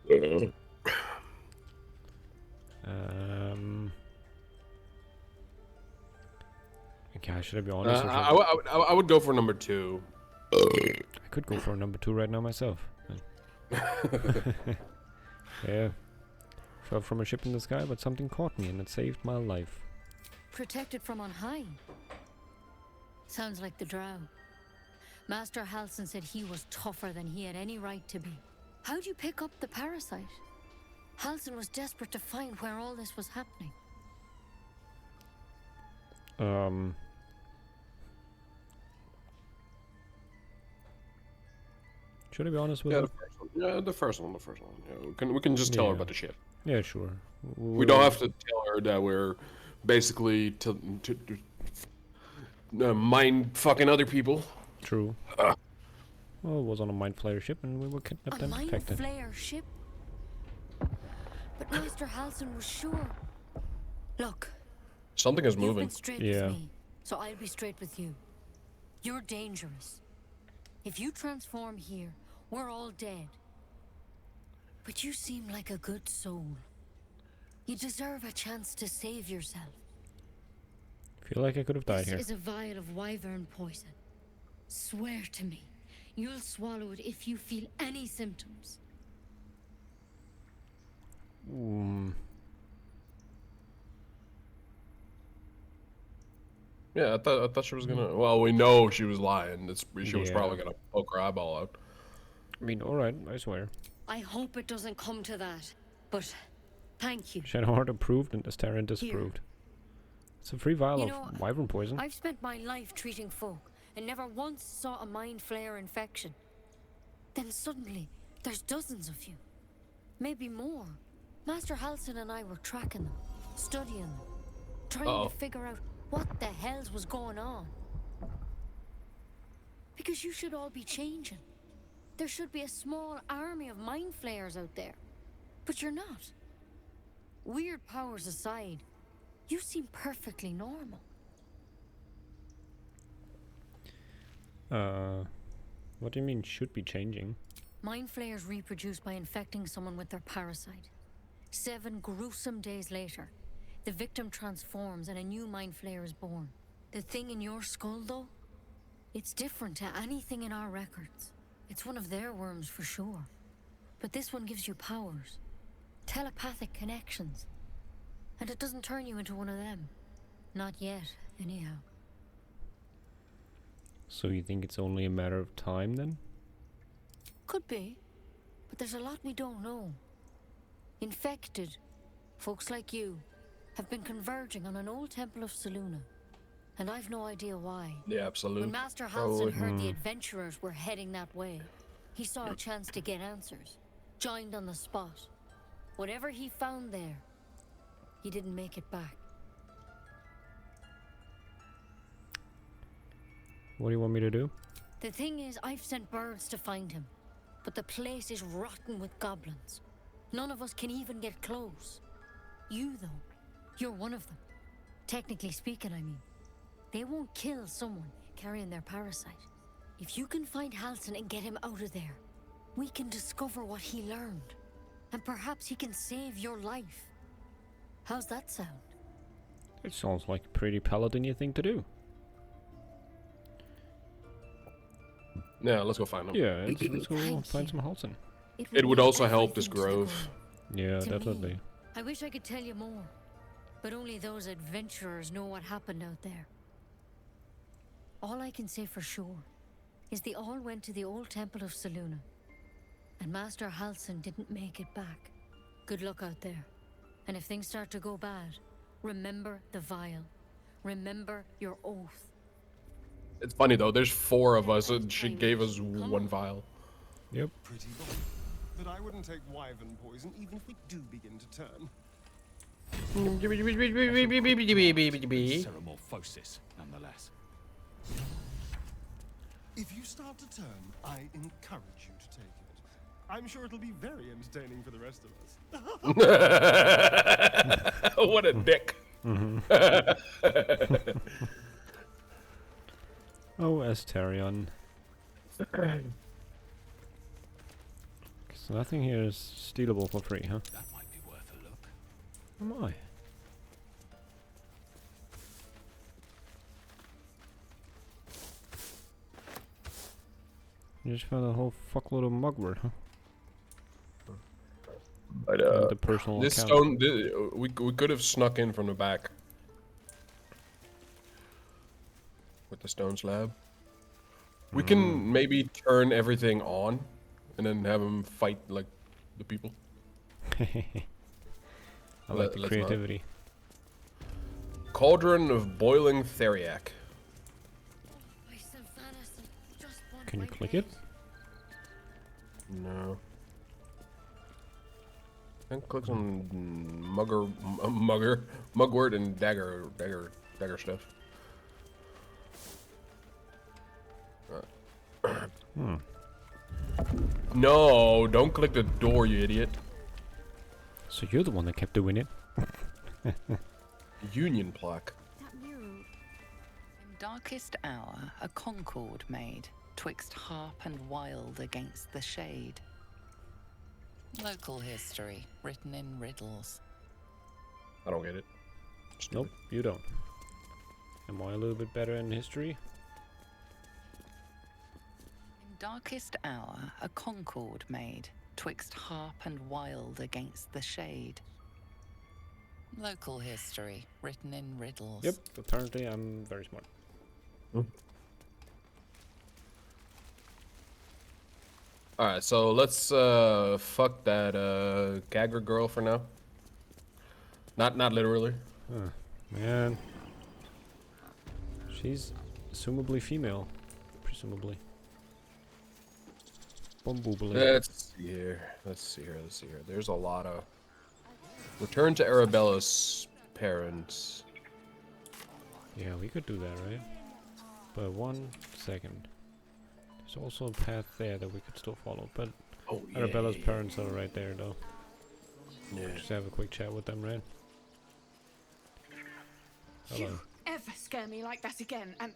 here.
to you?
Okay, should I be honest? Or should
I would go for number 2.
I could go for number 2 right now myself. Yeah. Fell from a ship in the sky, but something caught me and it saved my life.
Protected from on high. Sounds like the drow. Master Halson said he was tougher than he had any right to be. How'd you pick up the parasite? Halson was desperate to find where all this was happening.
Should I be honest with
Yeah,
her?
the first one. Yeah, we can just tell her about the ship.
Yeah, sure.
We don't have to tell her that we're basically to mind fucking other people.
True. Well, it was on a mind flayer ship and we were kidnapped
A
and
mind
protected.
flayer ship? But Master Halson was sure. Look,
Something is
you've
moving.
been straight with me, so I'll be straight with you. You're dangerous. If you transform here, we're all dead. But you seem like a good soul. You deserve a chance to save yourself.
Feel like I could have died
This
here.
is a vial of wyvern poison. Swear to me, you'll swallow it if you feel any symptoms.
Yeah, I thought she was gonna. Well, we know she was lying. She was
Yeah.
probably gonna poke her eyeball out.
I mean, alright, I swear.
I hope it doesn't come to that, but thank you.
Shadowheart approved and Astarion disapproved. It's a free vial
You
of
know,
wyvern poison.
I've spent my life treating folk and never once saw a mind flayer infection. Then suddenly, there's dozens of you. Maybe more. Master Halsin and I were tracking them, studying them, trying to figure out what the hells was going on. Because you should all be changing. There should be a small army of mind flayers out there. But you're not. Weird powers aside, you seem perfectly normal.
What do you mean should be changing?
Mind flayers reproduce by infecting someone with their parasite. 7 gruesome days later, the victim transforms and a new mind flayer is born. The thing in your skull, though, it's different to anything in our records. It's one of their worms for sure. But this one gives you powers, telepathic connections. And it doesn't turn you into one of them. Not yet, anyhow.
So you think it's only a matter of time then?
Could be, but there's a lot we don't know. Infected, folks like you, have been converging on an old temple of Selûne. And I've no idea why.
The absolute.
When Master Halsin heard the adventurers were heading that way, he saw a chance to get answers. Joined on the spot. Whatever he found there, he didn't make it back.
What do you want me to do?
The thing is, I've sent birds to find him. But the place is rotten with goblins. None of us can even get close. You, though, you're one of them. Technically speaking, I mean. They won't kill someone carrying their parasite. If you can find Halsin and get him out of there, we can discover what he learned. And perhaps he can save your life. How's that sound?
It sounds like a pretty paladin-y thing to do.
Yeah, let's go find him.
Yeah, let's go find some Halsin.
It would also help this grove.
Yeah,
To
definitely.
me, I wish I could tell you more. But only those adventurers know what happened out there. All I can say for sure is they all went to the old temple of Selûne. And Master Halsin didn't make it back. Good luck out there. And if things start to go bad, remember the vial. Remember your oath.
It's funny though, there's 4 of us and she gave us 1 vial.
Yep.
Pretty bold. But I wouldn't take wyvern poison even if we do begin to turn.
Ceramorphosis, nonetheless.
If you start to turn, I encourage you to take it. I'm sure it'll be very entertaining for the rest of us.
What a dick.
Oh, Astarion. So nothing here is stealable for free, huh?
That might be worth a look.
Oh my. You just found a whole fuckload of mugwort, huh?
But
the personal
this
account.
stone, we could have snuck in from the back with the stone slab. We can maybe turn everything on and then have them fight like the people.
I like the
Let's
creativity.
Cauldron of boiling theriac.
Can you click it?
No. And clicks on mugwort and dagger stuff. No, don't click the door, you idiot.
So you're the one that kept doing it.
Union plaque.
In darkest hour, a concord made, twixt harp and wild against the shade. Local history, written in riddles.
I don't get it.
Nope, you don't. Am I a little bit better in history?
In darkest hour, a concord made, twixt harp and wild against the shade. Local history, written in riddles.
Yep, apparently I'm very smart.
Alright, so let's fuck that Gagger girl for now. Not literally.
Huh, man. She's assumably female. Presumably. Bumboobly.
Let's see here. Let's see here. There's a lot of... Return to Arabella's parents.
Yeah, we could do that, right? But 1 second. There's also a path there that we could still follow, but Arabella's parents are right there, though.
Yeah.
Just have a quick chat with them, right? Hello.
You ever scare me like that again, and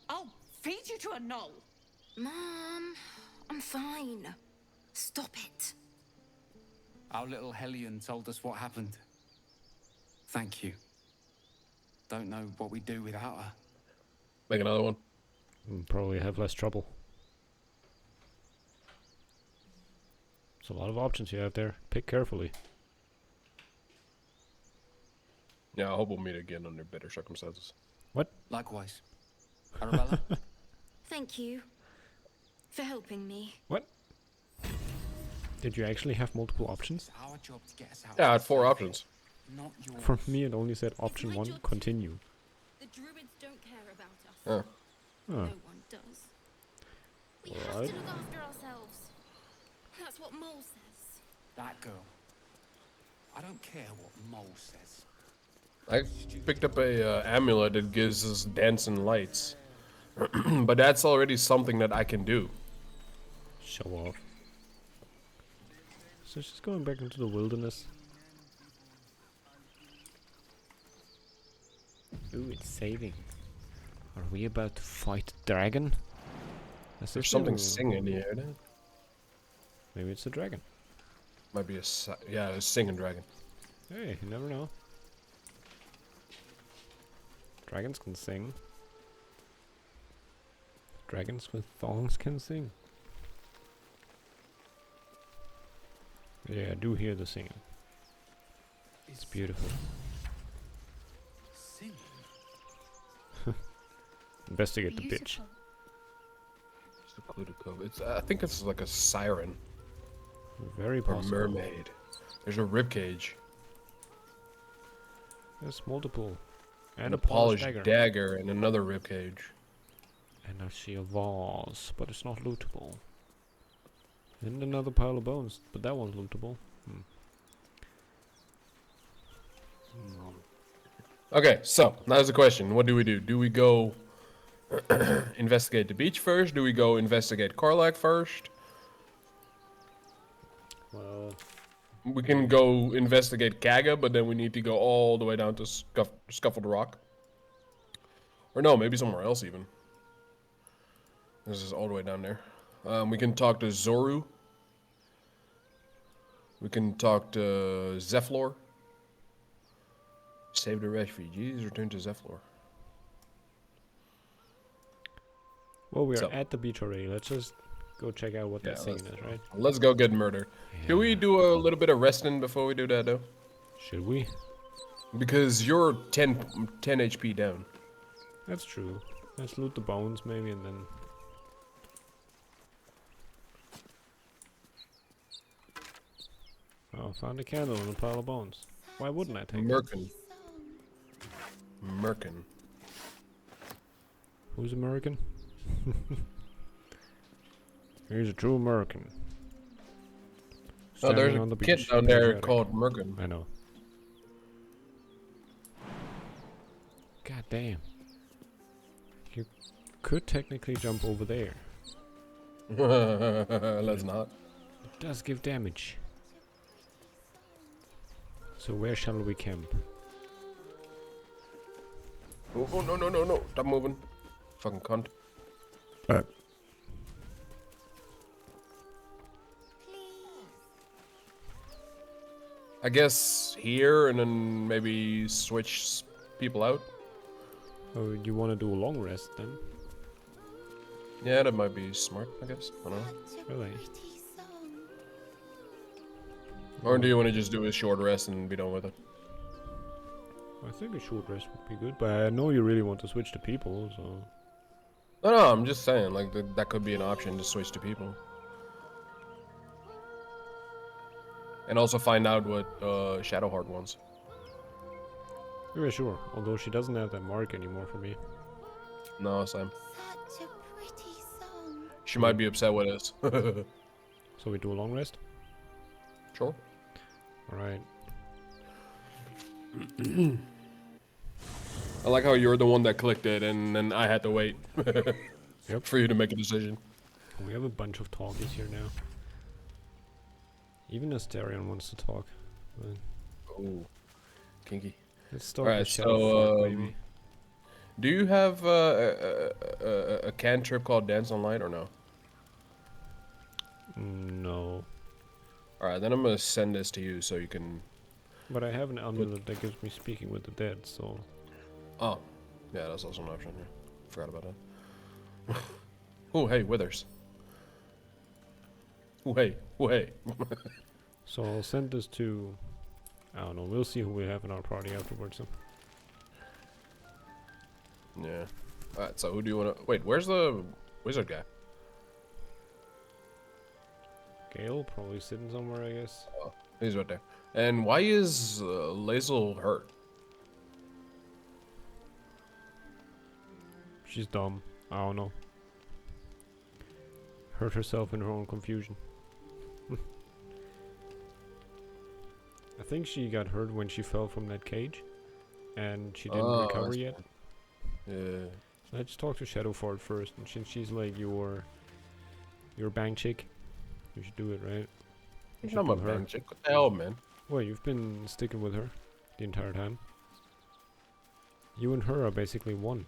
I'll feed you to a knoll.
Mom, I'm fine. Stop it.
Our little Hellion told us what happened. Thank you. Don't know what we'd do without her.
Make another one.
Probably have less trouble. There's a lot of options you have there. Pick carefully.
Yeah, I hope we'll meet again under better circumstances.
What?
Likewise. Arabella?
Thank you for helping me.
What? Did you actually have multiple options?
Our job to get us out.
Yeah, I had 4 options.
Not yours.
For me, it only said option 1, continue.
The druids don't care about us.
Oh.
No one does. We have to
Right.
look after ourselves. That's what Mole says.
That girl. I don't care what Mole says.
I picked up a amulet that gives us dancing lights. But that's already something that I can do.
Show off. So she's going back into the wilderness. Ooh, it's saving. Are we about to fight a dragon?
There's something singing here. Isn't it?
Maybe it's a dragon.
Might be a singing dragon.
Hey, you never know. Dragons can sing. Dragons with thongs can sing. Yeah, I do hear the singing. It's beautiful.
Singing?
Investigate the bitch.
Secluded cove. It's I think it's like a siren.
Very
or
possible.
mermaid. There's a ribcage.
There's multiple.
And a polished dagger and another ribcage.
And I see a vase, but it's not lootable. And another pile of bones, but that one's lootable.
Okay, so now's the question. What do? Do we go investigate the beach first? Do we go investigate Karlak first?
Well,
we can go investigate Kaga, but then we need to go all the way down to Scuffled Rock. Or no, maybe somewhere else even. This is all the way down there. We can talk to Zoru. We can talk to Zephlor. Save the refugees, return to Zephlor.
well, we are at the beach already. Let's just go check out what that singing is, right?
Let's go get murdered.
Yeah.
Can we do a little bit of resting before we do that, though?
Should we?
Because you're 10 HP down.
That's true. Let's loot the bones, maybe, and then... Oh, found a candle and a pile of bones. Why wouldn't I take it?
Merkin.
Who's American? He's a true American.
Oh, there's
Standing on
a
the
kid
beach.
down there
Patriotic.
called Merkin.
I know. God damn. You could technically jump over there.
Let's not.
It does give damage. So where shall we camp?
Oh, no. Stop moving. Fucking cunt. I guess here and then maybe switch people out.
Oh, you want to do a long rest then?
Yeah, that might be smart, I guess. I don't know.
Really?
Or do you want to just do a short rest and be done with it?
I think a short rest would be good, but I know you really want to switch to people, so...
No, I'm just saying, like, that could be an option to switch to people. And also find out what Shadowheart wants.
Yeah, sure. Although she doesn't have that mark anymore for me.
No, same.
Such a pretty song.
She might be upset with us.
So we do a long rest?
Sure.
Alright.
I like how you're the one that clicked it, and then I had to wait
Yep.
for you to make a decision.
We have a bunch of talkies here now. Even Asterion wants to talk.
Oh, kinky.
Let's start
Alright,
with Shadowheart, maybe.
do you have a cantrip called Dance on Light or no?
No.
Alright, then I'm gonna send this to you so you can...
But I have an amulet that gives me speaking with the dead, so...
Oh, yeah, that's also an option, yeah. Forgot about that. Oh, hey, Withers. Oh, hey, oh, hey.
So I'll send this to... I don't know, we'll see who we have in our party afterwards. So.
Yeah. Alright, so who do you want to... Wait, where's the wizard guy?
Gale, probably sitting somewhere, I guess.
Oh, he's right there. And why is Lae'zel hurt?
She's dumb. I don't know. Hurt herself in her own confusion. I think she got hurt when she fell from that cage. And she didn't recover yet.
Yeah.
Let's talk to Shadowheart first. And since she's like your bank chick, you should do it, right?
I'm a bank chick. What the hell, man?
Well, you've been sticking with her the entire time. You and her are basically one.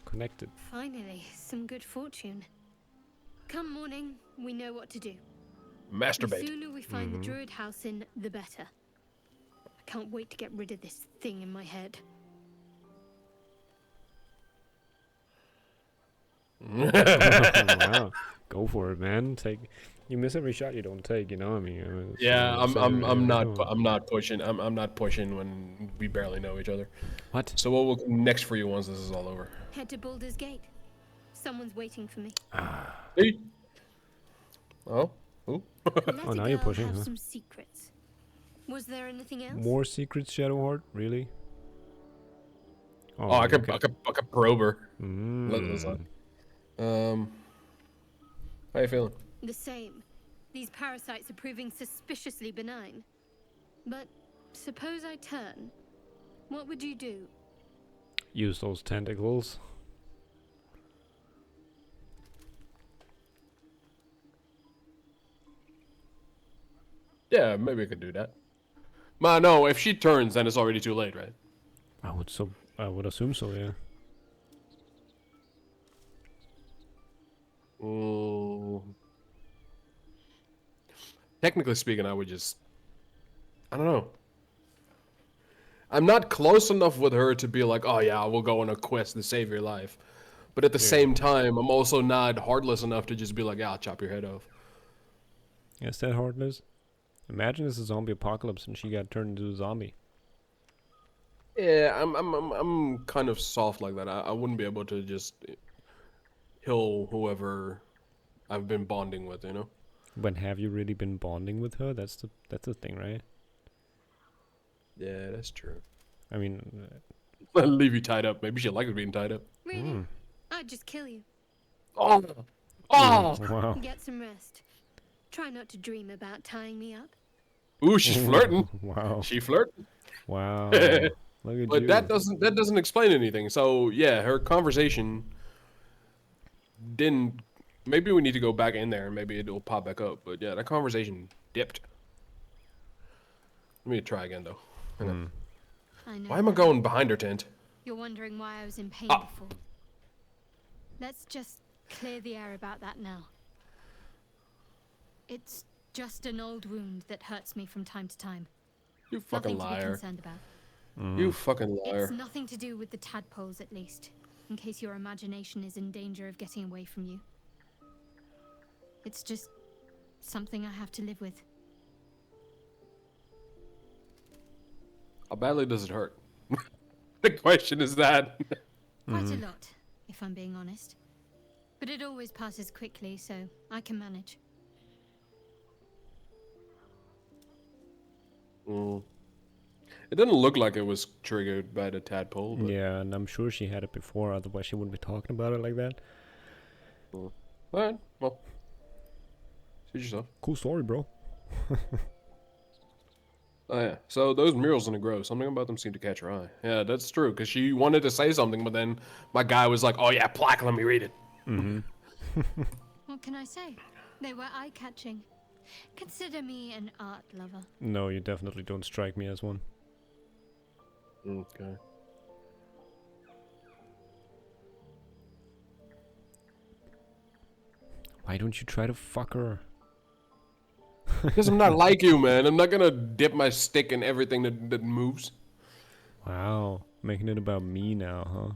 Connected.
Finally, some good fortune. Come morning, we know what to do.
Masturbate.
The sooner we find the druid house in, the better. I can't wait to get rid of this thing in my head.
Wow. Go for it, man. You miss every shot you don't take, you know. I mean,
yeah, I'm not pushing. I'm not pushing when we barely know each other.
What?
So what will come next for you once this is all over?
Head to Baldurs Gate. Someone's waiting for me.
Hey. Oh. Ooh.
Oh, now you're pushing,
have
huh?
some secrets. Was there anything else?
More secrets, Shadowheart? Really?
Oh, I could probe her. How you feeling?
The same. These parasites are proving suspiciously benign. But suppose I turn. What would you do?
Use those tentacles.
Yeah, maybe I could do that. But no, if she turns, then it's already too late, right?
I would assume so, yeah.
Technically speaking, I would just... I don't know. I'm not close enough with her to be like, oh yeah, we'll go on a quest to save your life. But at the same time, I'm also not heartless enough to just be like, yeah, I'll chop your head off.
Is that heartless? Imagine it's a zombie apocalypse and she got turned into a zombie.
Yeah, I'm kind of soft like that. I wouldn't be able to just kill whoever I've been bonding with, you know?
But have you really been bonding with her? That's the thing, right?
Yeah, that's true.
I mean...
I'll leave you tied up. Maybe she'll like it being tied up.
Really? I'd just kill you.
Oh! Oh!
Wow.
Get some rest. Try not to dream about tying me up.
Ooh, she's flirting.
Wow.
She flirting.
Wow. Look at
But
you.
that doesn't explain anything. So yeah, her conversation didn't. Maybe we need to go back in there and maybe it'll pop back up. But yeah, that conversation dipped. Let me try again though. Hang on.
I know.
Why am I going behind her tent?
You're wondering why I was in pain before. Let's just clear the air about that now. It's just an old wound that hurts me from time to time.
You fucking
Nothing to be
liar.
concerned about.
You fucking liar.
It's nothing to do with the tadpoles, at least, in case your imagination is in danger of getting away from you. It's just something I have to live with.
How badly does it hurt? The question is that.
Quite a lot, if I'm being honest. But it always passes quickly, so I can manage.
It didn't look like it was triggered by the tadpole. But...
Yeah, and I'm sure she had it before, otherwise she wouldn't be talking about it like that.
Alright, well. See yourself.
Cool story, bro.
Oh yeah, so those murals in the grove, something about them seemed to catch her eye. Yeah, that's true, because she wanted to say something, but then my guy was like, oh yeah, plaque, let me read it.
What can I say? They were eye-catching. Consider me an art lover.
No, you definitely don't strike me as one.
Okay.
Why don't you try to fuck her?
Because I'm not like you, man. I'm not gonna dip my stick in everything that moves.
Wow, making it about me now, huh?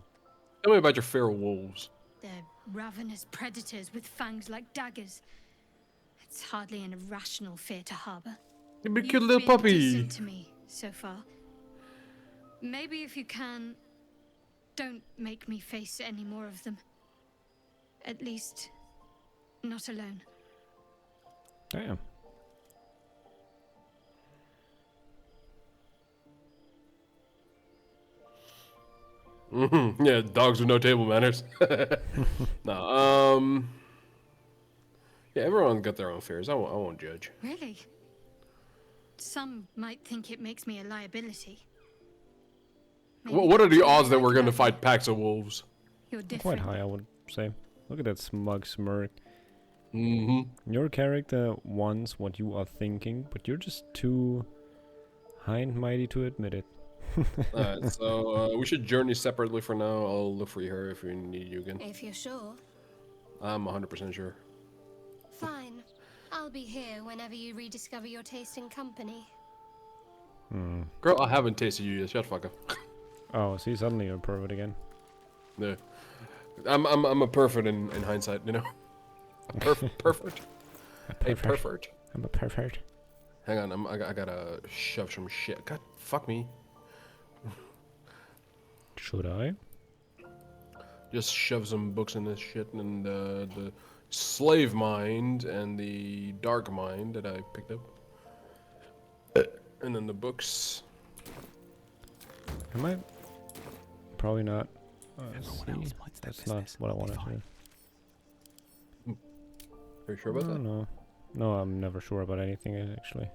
Tell me about your feral wolves.
They're ravenous predators with fangs like daggers. It's hardly an irrational fear to harbor.
You've been
You've
cute little
been
puppy.
decent to me so far. Maybe if you can, don't make me face any more of them. At least, not alone.
Damn.
Yeah, dogs with no table manners. No, yeah, everyone got their own fears. I won't judge.
Really? Some might think it makes me a liability.
What are the odds that we're gonna fight packs of wolves?
You're
Quite
different.
high, I would say. Look at that smug smirk. Your character wants what you are thinking, but you're just too high and mighty to admit it.
Alright, so we should journey separately for now. I'll look for her if we need you again.
If you're sure.
I'm 100% sure.
Fine. I'll be here whenever you rediscover your taste in company.
Girl, I haven't tasted you yet. Shut the fuck up.
Oh, see, suddenly you're a pervert again.
Yeah. I'm a pervert in hindsight, you know? A pervert. A pervert.
I'm a pervert.
Hang on, I gotta shove some shit. God, fuck me.
Should I?
Just shove some books in this shit, and the slave mind and the dark mind that I picked up. And then the books.
Am I? Probably not. See, that's not what I wanted to do.
Are you sure about that?
No. No, I'm never sure about anything, actually.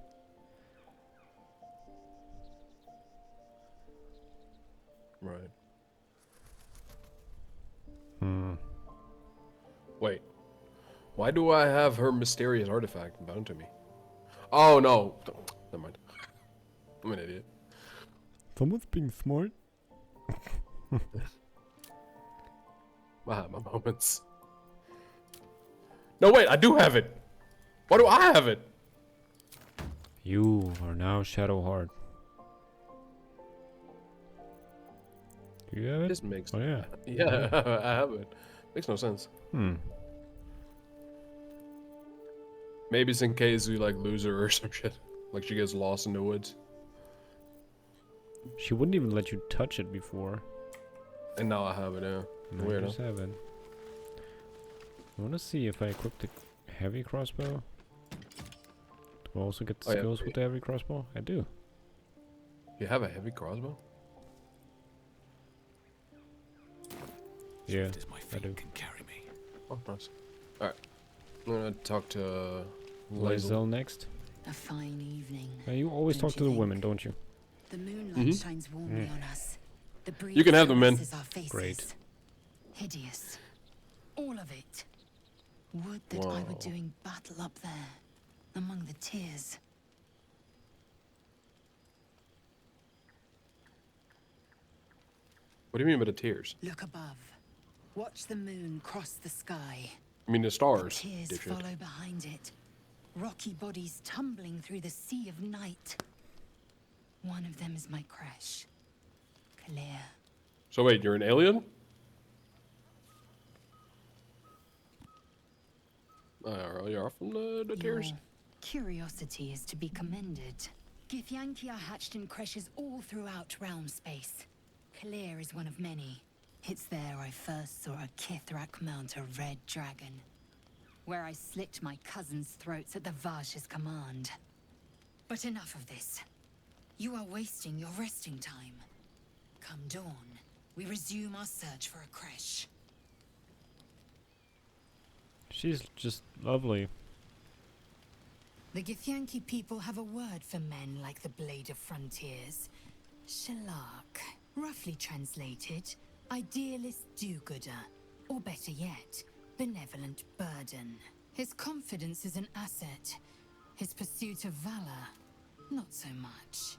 Right. Wait. Why do I have her mysterious artifact bound to me? Oh, no. Never mind. I'm an idiot.
Someone's being smart.
I have my moments. No, wait, I do have it. Why do I have it?
You are now Shadowheart. Do you have it?
This makes...
Oh, yeah.
Yeah, I have it. Makes no sense. Maybe it's in case we, like, lose her or some shit. Like, she gets lost in the woods.
She wouldn't even let you touch it before.
And now I have it, yeah.
Now you just have it. I want to see if I equip the heavy crossbow. Do I also get skills with the heavy crossbow? I do.
You have a heavy crossbow?
Yeah, I do.
Can carry me.
Oh, nice. Alright. I'm gonna talk to
Lae'zel next.
A fine evening.
You always talk to the women, don't you?
The moonlight shines warmly on us. The breeze
You can have them, man.
caresses our faces.
Great.
Hideous. All of it. Would that I were doing battle up there, among the tears.
What do you mean by the tears?
Look above. Watch the moon cross the sky.
I mean the stars.
The tears
dipshit.
follow behind it. Rocky bodies tumbling through the sea of night. One of them is my crush, Clear.
So wait, you're an alien? You are from the
Your
tears.
curiosity is to be commended. Githyanki are hatched in creches all throughout realm space. Clear is one of many. It's there I first saw a Kithrak mount a red dragon, where I slit my cousins' throats at the Vash's command. But enough of this. You are wasting your resting time. Come dawn, we resume our search for a creche.
She's just lovely.
The Githyanki people have a word for men like the Blade of Frontiers. Shalak. Roughly translated, idealist do-gooder. Or better yet, benevolent burden. His confidence is an asset. His pursuit of valor, not so much.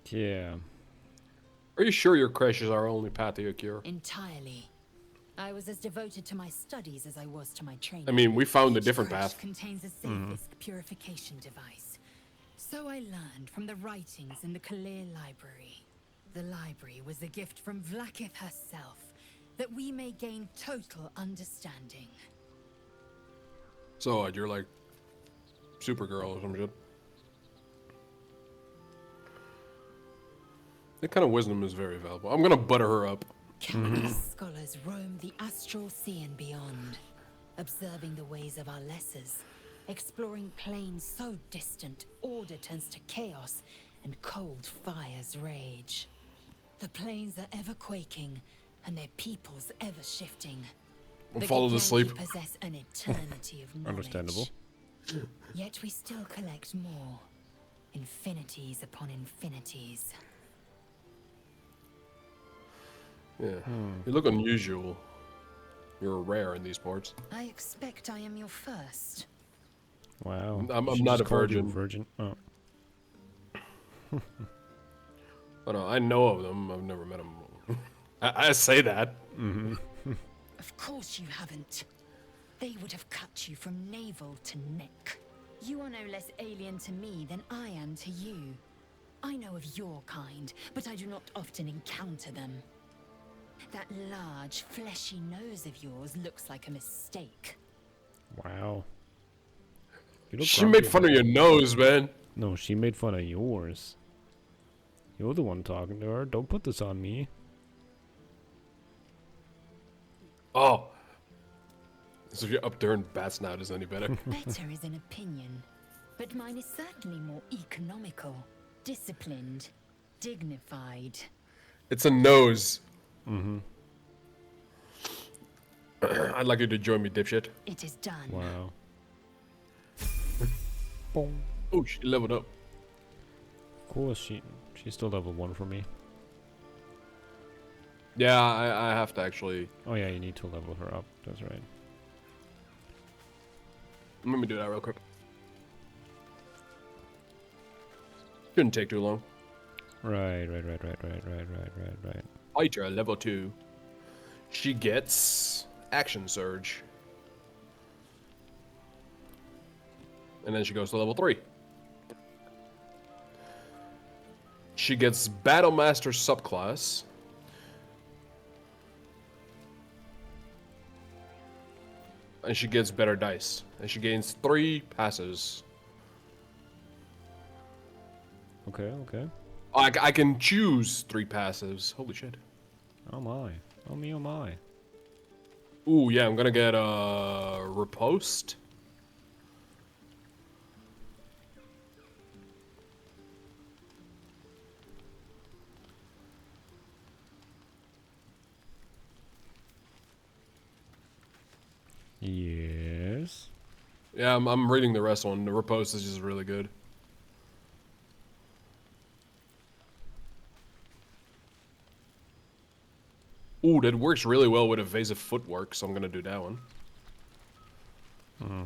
Yeah.
Are you sure your crush is our only path to a cure?
Entirely. I was as devoted to my studies as I was to my training.
I mean, we found a
Each
different
creche
path.
Contains a safe purification device. So I learned from the writings in the Kalir library. The library was a gift from Vlakith herself, that we may gain total understanding.
So you're like Supergirl or some shit. That kind of wisdom is very valuable. I'm gonna butter her up.
Countless scholars roam the astral sea and beyond, observing the ways of our lessers, exploring planes so distant order turns to chaos and cold fires rage. The planes are ever quaking and their peoples ever shifting.
I'll follow the sleep.
Possess an eternity of knowledge.
Understandable.
Yet we still collect more, infinities upon infinities.
Yeah. You look unusual. You're rare in these parts.
I expect I am your first.
Wow.
I'm
She
not
just
a
called you
virgin.
Oh.
Oh no, I know of them. I've never met them. I say that.
Of course you haven't. They would have cut you from navel to neck. You are no less alien to me than I am to you. I know of your kind, but I do not often encounter them. That large, fleshy nose of yours looks like a mistake.
Wow. You look
She
grumpy
made fun
about
of your
it.
nose, man.
No, she made fun of yours. You're the one talking to her. Don't put this on me.
Oh. As if your upturned bat snout is any better.
Better is an opinion, but mine is certainly more economical, disciplined, dignified.
It's a nose. I'd like you to join me, dipshit.
It is done.
Wow.
Oh, she leveled up.
Of course, she's still level 1 for me.
Yeah, I have to actually.
Oh yeah, you need to level her up. That's right.
Let me do that real quick. Shouldn't take too long.
Right.
Fighter level 2. She gets action surge. And then she goes to level 3. She gets Battle Master subclass. And she gets better dice. And she gains 3 passes.
Okay.
I can choose 3 passives. Holy shit.
Oh my. Oh me, oh my.
Ooh, yeah, I'm gonna get Riposte.
Yes.
Yeah, I'm reading the rest one. The Riposte is just really good. Ooh, that works really well with evasive footwork, so I'm gonna do that one.
I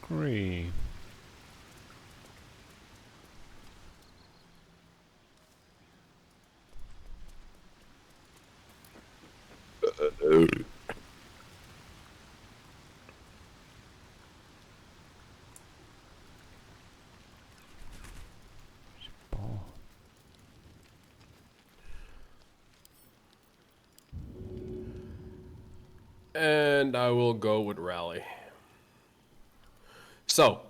agree.
And I will go with rally. So,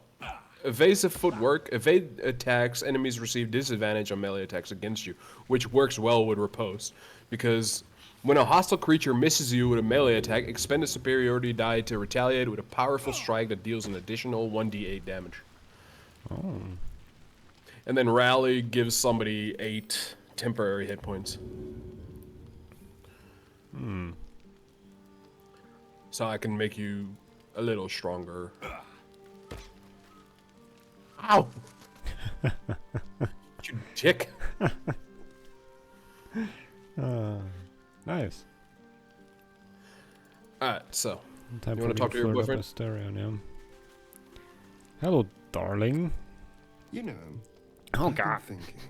evasive footwork. Evade attacks. Enemies receive disadvantage on melee attacks against you, which works well with riposte. Because when a hostile creature misses you with a melee attack, expend a superiority die to retaliate with a powerful strike that deals an additional 1d8 damage.
Oh.
And then rally gives somebody 8 temporary hit points.
Hmm.
So I can make you a little stronger. Ow! You dick.
Nice.
Alright, so.
Time
you
for
want to talk to your boyfriend?
Stereo now. Hello, darling.
You know,
Oh,
I've been
God.
thinking,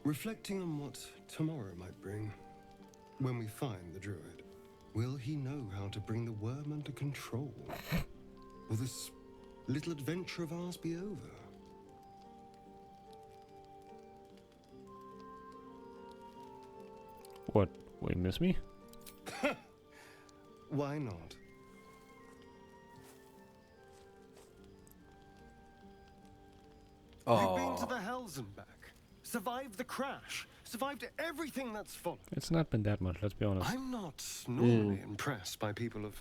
reflecting on what tomorrow might bring. When we find the druid, will he know how to bring the worm under control? Will this little adventure of ours be over?
What? Will you miss me?
Why not? You've been to the hells and back. Survived the crash. Survived everything that's followed.
It's not been that much, let's be honest.
I'm not normally impressed by people of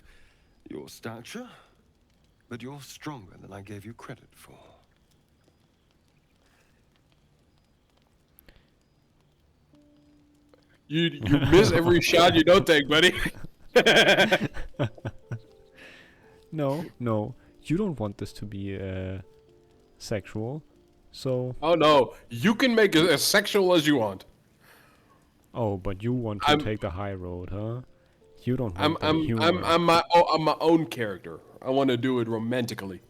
your stature, but you're stronger than I gave you credit for.
You miss every shot you don't take, buddy.
No, you don't want this to be sexual, so.
Oh no, you can make it as sexual as you want.
Oh, but you want to take the high road, huh? You don't want the humor.
I'm my own character. I want to do it romantically.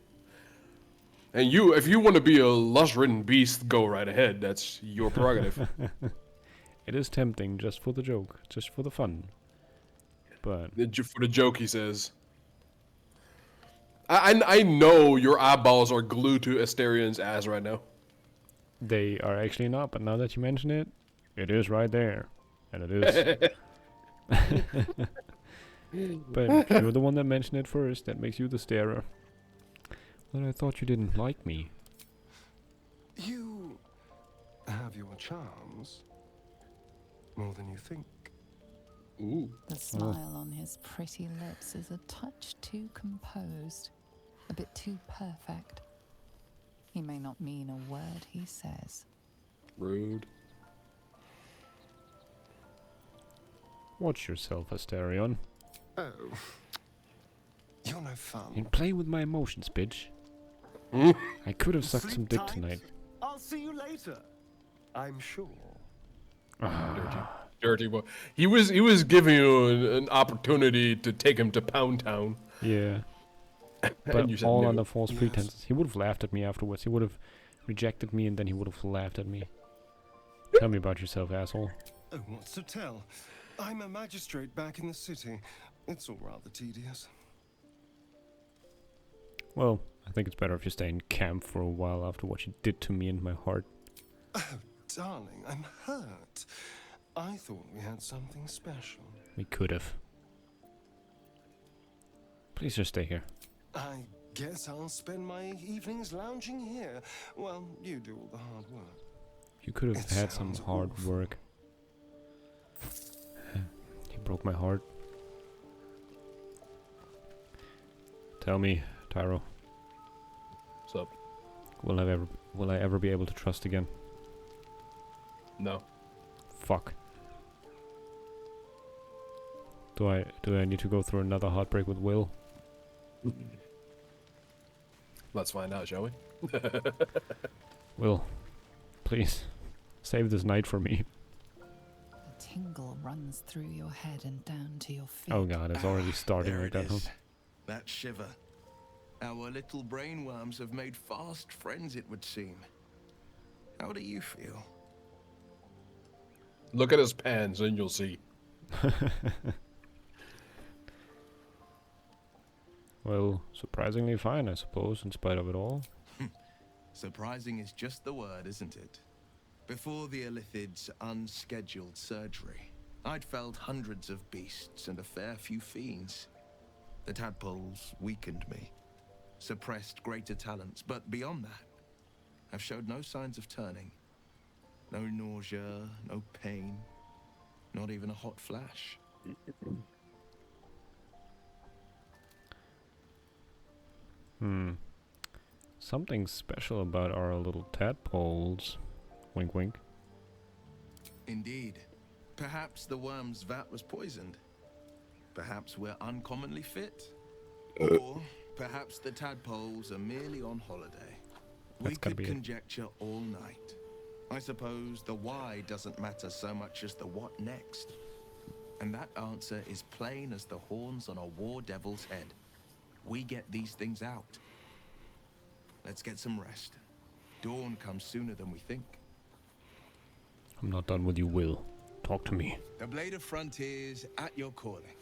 And you, if you want to be a lust-ridden beast, go right ahead. That's your prerogative.
It is tempting, just for the joke, just for the fun. But
for the joke, he says. I know your eyeballs are glued to Asterian's ass right now.
they are actually not. But now that you mention it, it is right there, and it is. But you're the one that mentioned it first. That makes you the starer. But I thought you didn't like me.
You have your charms. More than you think.
Ooh.
The smile on his pretty lips is a touch too composed, a bit too perfect. He may not mean a word he says.
Rude.
Watch yourself, Asterion.
Oh. You're no fun.
And play with my emotions, bitch. I could have sucked some dick tonight.
I'll see you later. I'm sure.
Dirty boy. He was giving you an opportunity to take him to Pound Town.
Yeah.
And you
But
said
all
no.
under false pretenses. He would have laughed at me afterwards. He would have rejected me and then he would have laughed at me. Tell me about yourself, asshole.
Oh, what's to tell? I'm a magistrate back in the city. It's all rather tedious.
Well, I think it's better if you stay in camp for a while after what you did to me and my heart.
Oh, darling, I'm hurt. I thought we had something special.
We could have. Please just stay here.
I guess I'll spend my evenings lounging here. Well, you do all the hard work.
You could have had some hard work. He broke my heart. Tell me, Tyro.
What's up?
Will I ever be able to trust again?
No.
Fuck. Do I need to go through another heartbreak with Will?
Let's find out, shall we?
Will, please save this night for me.
A tingle runs through your head and down to your feet.
Oh god, it's already starting
There
like
it
that, huh?
is. That shiver. Our little brainworms have made fast friends, it would seem. How do you feel?
Look at his pants and you'll see.
Well, surprisingly fine, I suppose, in spite of it all.
Surprising is just the word, isn't it? Before the Illithid's unscheduled surgery, I'd felled hundreds of beasts and a fair few fiends. The tadpoles weakened me, suppressed greater talents, but beyond that, I've showed no signs of turning. No nausea, no pain, not even a hot flash.
Something special about our little tadpoles. Wink wink.
Indeed. Perhaps the worm's vat was poisoned. Perhaps we're uncommonly fit. Or perhaps the tadpoles are merely on holiday. We could conjecture all night. I suppose the why doesn't matter so much as the what next. And that answer is plain as the horns on a war devil's head. We get these things out. Let's get some rest. Dawn comes sooner than we think.
I'm not done with you, Will. Talk to me.
The Blade of Frontiers at your calling.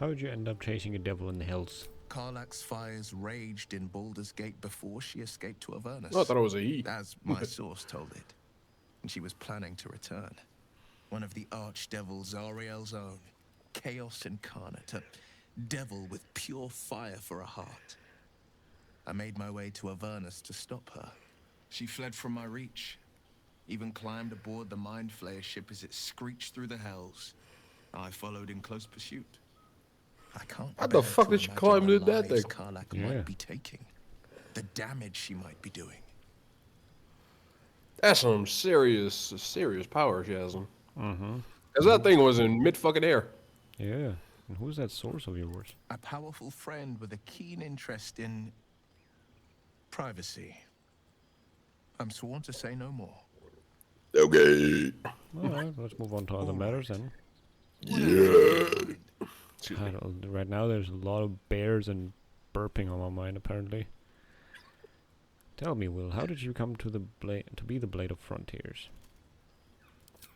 How did you end up chasing a devil in the hills?
Karlach's fires raged in Baldurs Gate before she escaped to Avernus.
Oh, I thought it was a he.
As my source told it. And she was planning to return. One of the archdevil Zariel's own. Chaos incarnate. A devil with pure fire for a heart. I made my way to Avernus to stop her. She fled from my reach. Even climbed aboard the Mind Flayer ship as it screeched through the hells. I followed in close pursuit. I can't.
How the fuck did she climb into that thing?
Karlach might be taking. The damage she might be doing.
That's some serious power she has. Cause that thing was in mid fucking air.
Yeah. And who's that source of yours?
A powerful friend with a keen interest in privacy. I'm sworn to say no more.
Okay.
Alright, let's move on to other matters then.
Yeah.
Right now there's a lot of bears and burping on my mind apparently. Tell me, Will, how did you come to be the Blade of Frontiers?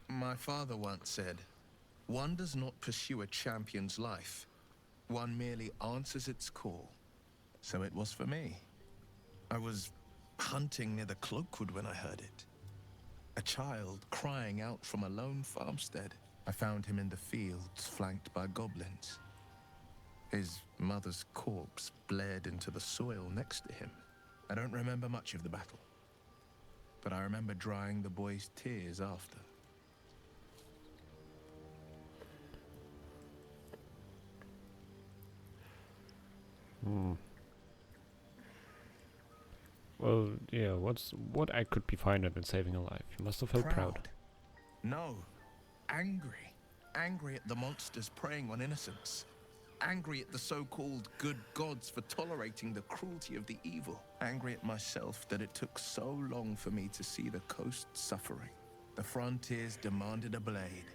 My father once said, one does not pursue a champion's life. One merely answers its call. So it was for me. I was hunting near the Cloakwood when I heard it. A child crying out from a lone farmstead. I found him in the fields, flanked by goblins. His mother's corpse blared into the soil next to him. I don't remember much of the battle, but I remember drying the boy's tears after.
Well, yeah, what I could be finer than saving a life? You must have felt proud.
No. Angry. Angry at the monsters preying on innocents. Angry at the so-called good gods for tolerating the cruelty of the evil. Angry at myself that it took so long for me to see the coast suffering. The frontiers demanded a blade.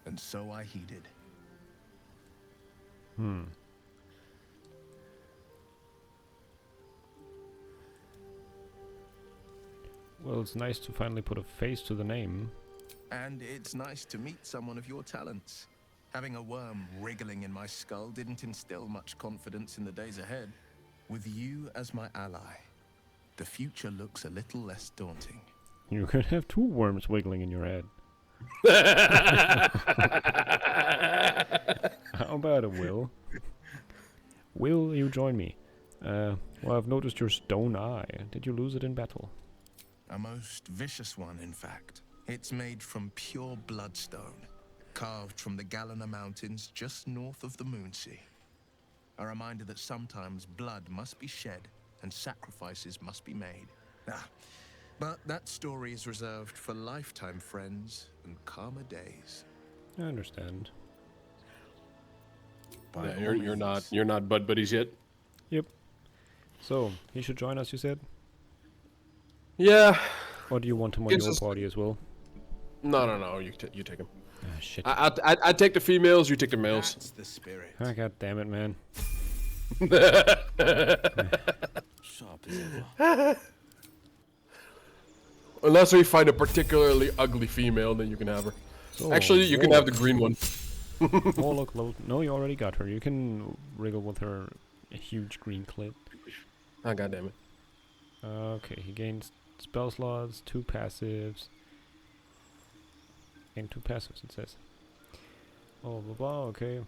And so I heeded.
Well, it's nice to finally put a face to the name.
And it's nice to meet someone of your talents. Having a worm wriggling in my skull didn't instill much confidence in the days ahead. With you as my ally, the future looks a little less daunting.
You could have two worms wiggling in your head. How about it, Will? Will you join me? Well, I've noticed your stone eye. Did you lose it in battle?
A most vicious one, in fact. It's made from pure bloodstone, carved from the Galena Mountains just north of the Moonsea. A reminder that sometimes blood must be shed and sacrifices must be made. But that story is reserved for lifetime friends and calmer days.
I understand.
Yeah, you're not bud buddies yet.
Yep. So he should join us, you said?
Yeah.
Or do you want him on your party as well?
No. You take him.
Ah, shit.
I take the females. You take the males.
That's the spirit.
Ah, God damn it, man.
Sharp as ever.
Unless we find a particularly ugly female, then you can have her.
So,
actually, you can have the green one.
Warlock load. No, you already got her. You can wriggle with her huge green clit.
Ah, goddammit.
Okay, he gains spell slots, 2 passives. And 2 passives, it says. Oh, blah blah, okay.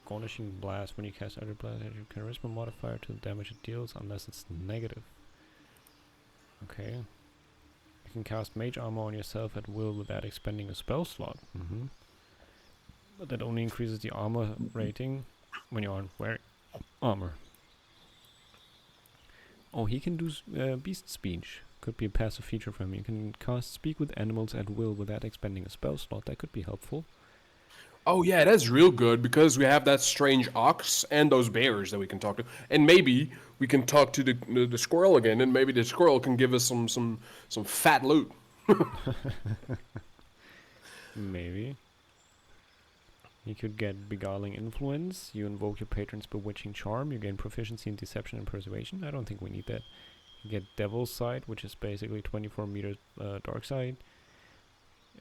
Garnishing Blast. When you cast Eldritch Blast, add your charisma modifier to the damage it deals, unless it's negative. Okay. You can cast Mage Armor on yourself at will without expending a spell slot. But that only increases the armor rating when you aren't wearing armor. Oh, he can do Beast Speech. Could be a passive feature for him. You can cast Speak with Animals at will without expending a spell slot. That could be helpful.
Oh yeah, that's real good because we have that strange ox and those bears that we can talk to, and maybe we can talk to the squirrel again, and maybe the squirrel can give us some fat loot.
Maybe. You could get Beguiling Influence. You invoke your patron's Bewitching Charm. You gain proficiency in Deception and Persuasion. I don't think we need that. You get Devil's Sight, which is basically 24 meters dark side.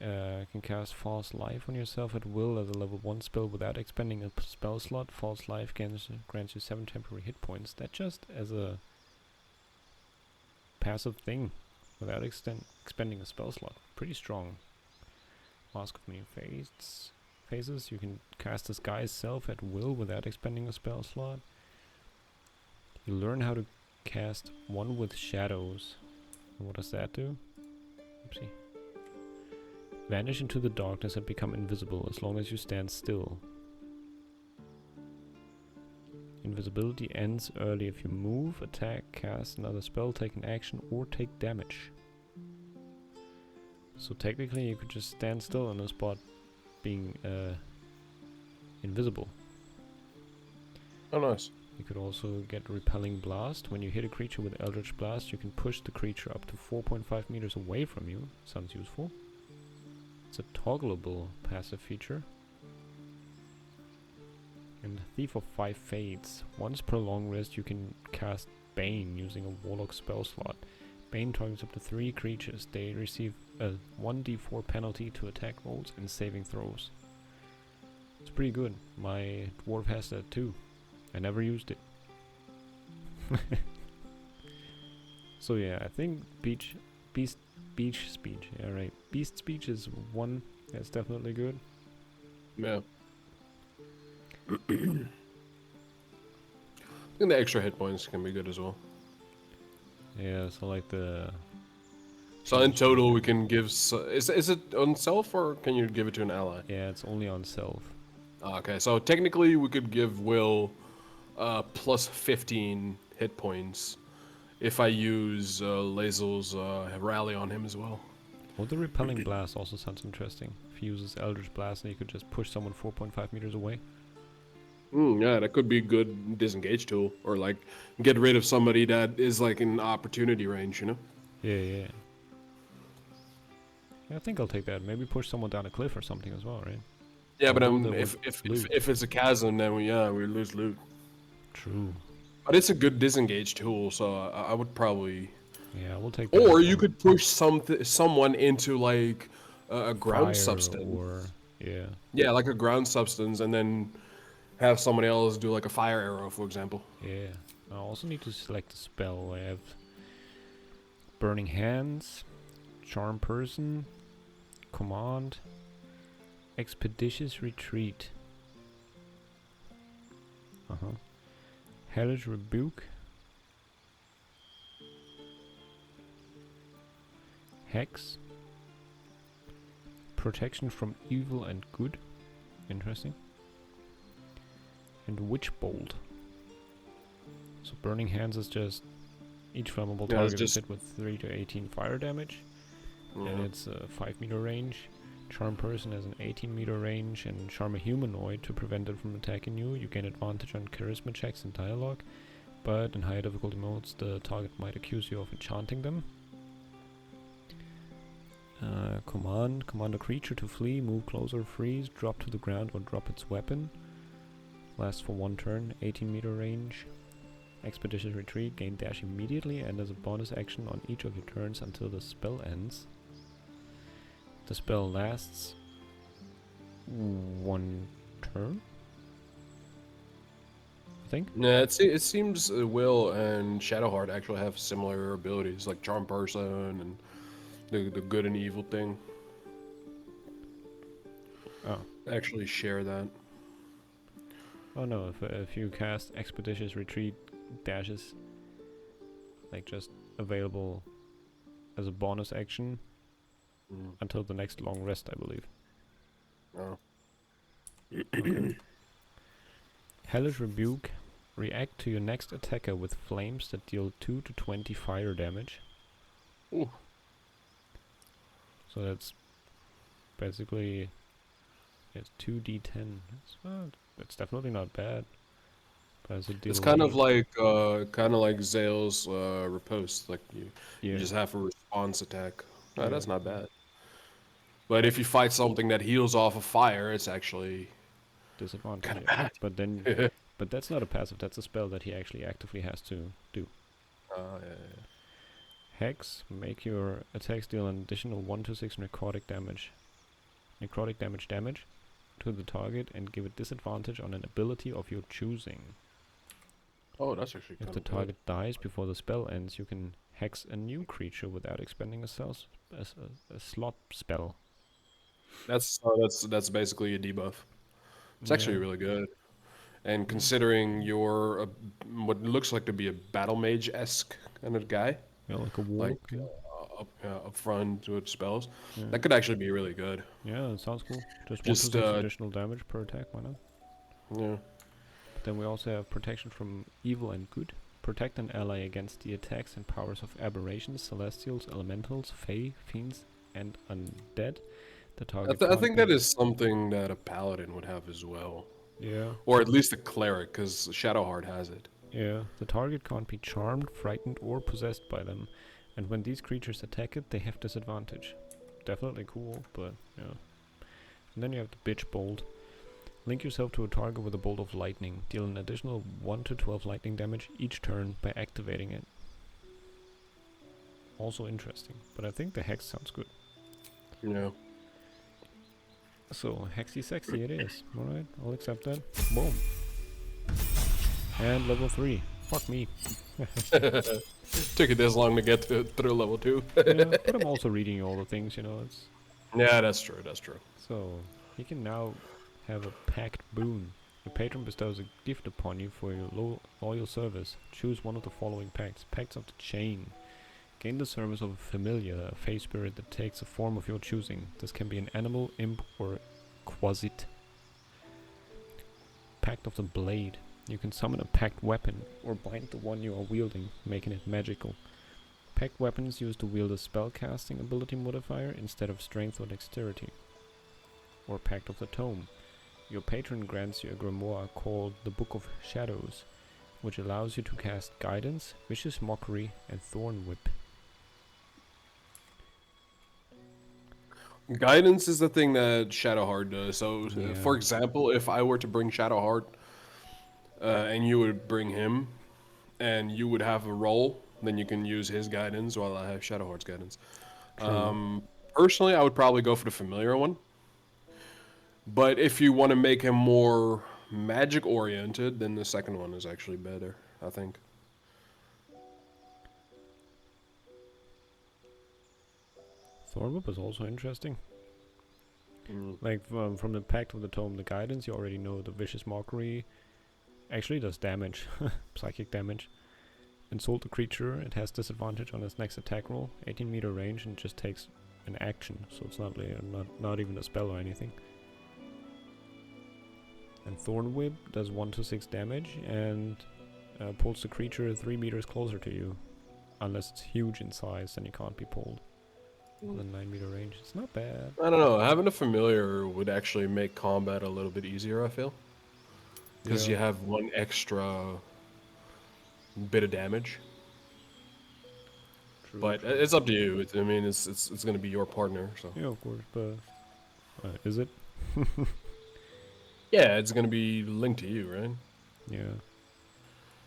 You can cast False Life on yourself at will as a level 1 spell without expending a spell slot. False Life grants you 7 temporary hit points. That just as a passive thing without expending a spell slot. Pretty strong. Mask of Many Phases. You can cast Disguise Self at will without expending a spell slot. You learn how to cast One with Shadows. And what does that do? Oopsie. Vanish into the darkness and become invisible as long as you stand still. Invisibility ends early if you move, attack, cast another spell, take an action, or take damage. So technically you could just stand still in a spot being invisible.
Oh, nice.
You could also get Repelling Blast. When you hit a creature with Eldritch Blast, you can push the creature up to 4.5 meters away from you. Sounds useful. It's a toggleable passive feature. And Thief of 5 Fates. Once per long rest, you can cast Bane using a Warlock spell slot. Bane targets up to 3 creatures. They receive a 1d4 penalty to attack rolls and saving throws. It's pretty good. My dwarf has that too. I never used it. So yeah, I think Beast Speech. Yeah, right. Beast Speech is one that's definitely good.
Yeah. I think the extra hit points can be good as well.
Yeah, so like the...
So in total we can give... is it on self or can you give it to an ally?
Yeah, it's only on self.
Okay, so technically we could give Will plus 15 hit points if I use Lazel's rally on him as well.
Well, the Repelling Blast also sounds interesting. If he uses Eldritch Blast, then you could just push someone 4.5 meters away.
Yeah, that could be a good disengage tool. Or like get rid of somebody that is like in opportunity range, you know?
Yeah. I think I'll take that. Maybe push someone down a cliff or something as well, right?
Yeah, but if it's a chasm, then we lose loot.
True.
But it's a good disengage tool, so I would probably...
Yeah, we'll take that.
Or you could push someone into like a ground
Fire
substance.
Or, yeah.
Yeah, like a ground substance, and then have someone else do like a fire arrow, for example.
Yeah. I also need to select a spell. I have Burning Hands, Charm Person, Command, Expeditious Retreat. Hellish Rebuke, Hex, Protection from Evil and Good, interesting, and Witch Bolt. So Burning Hands is just each flammable target is hit with 3 to 18 fire damage, and it's a 5 meter range. Charm Person has an 18 meter range, and Charm a Humanoid to prevent it from attacking you. You gain advantage on charisma checks and dialogue, but in higher difficulty modes the target might accuse you of enchanting them. Command a creature to flee, move closer, freeze, drop to the ground, or drop its weapon. Lasts for 1 turn, 18 meter range. Expeditious Retreat, gain dash immediately and as a bonus action on each of your turns until the spell ends. The spell lasts 1 turn, I think.
Yeah, it seems Will and Shadowheart actually have similar abilities, like Charm Person and the good and evil thing.
Oh.
Actually share that.
Oh no, if you cast Expeditious Retreat dashes, like just available as a bonus action until the next long rest, I believe.
Oh.
Okay. Hellish Rebuke. React to your next attacker with flames that deal 2 to 20 fire damage.
Ooh.
So that's basically it's 2d10. It's definitely not bad. But as a deal
It's kind of like Zale's riposte. Like you just have a response attack. Oh, that's not bad. But if you fight something that heals off of fire, it's actually
disadvantage. But then, but that's not a passive. That's a spell that he actually actively has to do.
Yeah.
Hex, make your attacks deal an additional 1 to 6 necrotic damage to the target and give it disadvantage on an ability of your choosing.
Oh, that's actually
if the target dies before the spell ends, you can hex a new creature without expending a slot spell.
That's basically a debuff. It's actually really good. And considering you're what looks like to be a battle mage-esque kind of guy,
yeah, like a warg,
up front with spells, that could actually be really good.
Yeah, it sounds cool. Just 1 to 6 additional damage per attack, why not?
Yeah.
But then we also have protection from evil and good. Protect an ally against the attacks and powers of aberrations, celestials, elementals, fae, fiends, and undead. The target.
I think that is something that a paladin would have as well.
Yeah.
Or at least a cleric, because Shadowheart has it.
Yeah. The target can't be charmed, frightened, or possessed by them, and when these creatures attack it, they have disadvantage. Definitely cool, but yeah. And then you have the bitch bolt. Link yourself to a target with a bolt of lightning. Deal an additional 1 to 12 lightning damage each turn by activating it. Also interesting, but I think the hex sounds good.
Yeah.
So, hexy sexy it is. Alright, I'll accept that. Boom. And level 3. Fuck me.
Took it this long to get through level 2.
Yeah, but I'm also reading all the things, you know, it's...
Yeah, that's true.
So, he can now have a pact boon. Your patron bestows a gift upon you for your loyal service. Choose one of the following pacts. Pacts of the Chain. Gain the service of a familiar, a fey spirit that takes a form of your choosing. This can be an animal, imp, or quasit. Pact of the Blade. You can summon a pact weapon, or bind the one you are wielding, making it magical. Pact weapons used to wield a spellcasting ability modifier instead of strength or dexterity. Or Pact of the Tome. Your patron grants you a grimoire called the Book of Shadows, which allows you to cast Guidance, Vicious Mockery, and Thorn Whip.
Guidance is the thing that Shadowheart does. So, for example, if I were to bring Shadowheart, and you would bring him, and you would have a roll, then you can use his guidance while I have Shadowheart's guidance. Personally, I would probably go for the familiar one. But if you want to make him more magic-oriented, then the second one is actually better, I think.
Thorn Whip is also interesting. Like, from the Pact of the Tome, the Guidance, you already know the Vicious Mockery actually does damage, psychic damage. Insult the creature, it has disadvantage on its next attack roll, 18-meter range, and just takes an action, so it's not even a spell or anything. And Thorn Whip does 1 to 6 damage and pulls the creature 3 meters closer to you. Unless it's huge in size, then it can't be pulled. The 9-meter range. It's not bad.
I don't know. Having a familiar would actually make combat a little bit easier, I feel. Because you have one extra bit of damage.
True,
but it's up to you. I mean, it's going to be your partner. So.
Yeah, of course. But is it?
Yeah, it's going to be linked to you, right?
Yeah.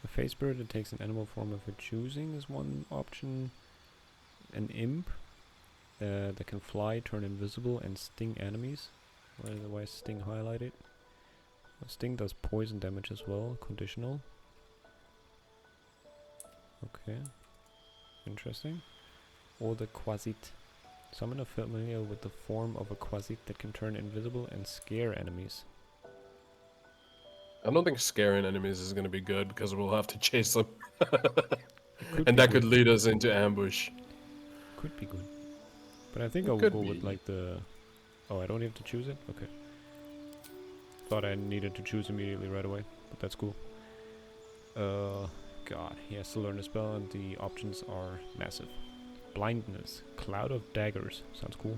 A Fey Spirit that takes an animal form of your choosing is one option. An Imp that can fly, turn invisible, and sting enemies. Why is Sting highlighted? Sting does poison damage as well, conditional. Okay. Interesting. Or the Quasit. Summon a familiar with the form of a Quasit that can turn invisible and scare enemies.
I don't think scaring enemies is gonna be good because we'll have to chase them.
Could
And
be
that could
good.
lead us into ambush.
Could be good. But I think
It
I will
could
go with
be.
like the... Oh, I don't have to choose it? Okay. Thought I needed to choose immediately right away, but that's cool. God, he has to learn a spell and the options are massive. Blindness, Cloud of Daggers, sounds cool.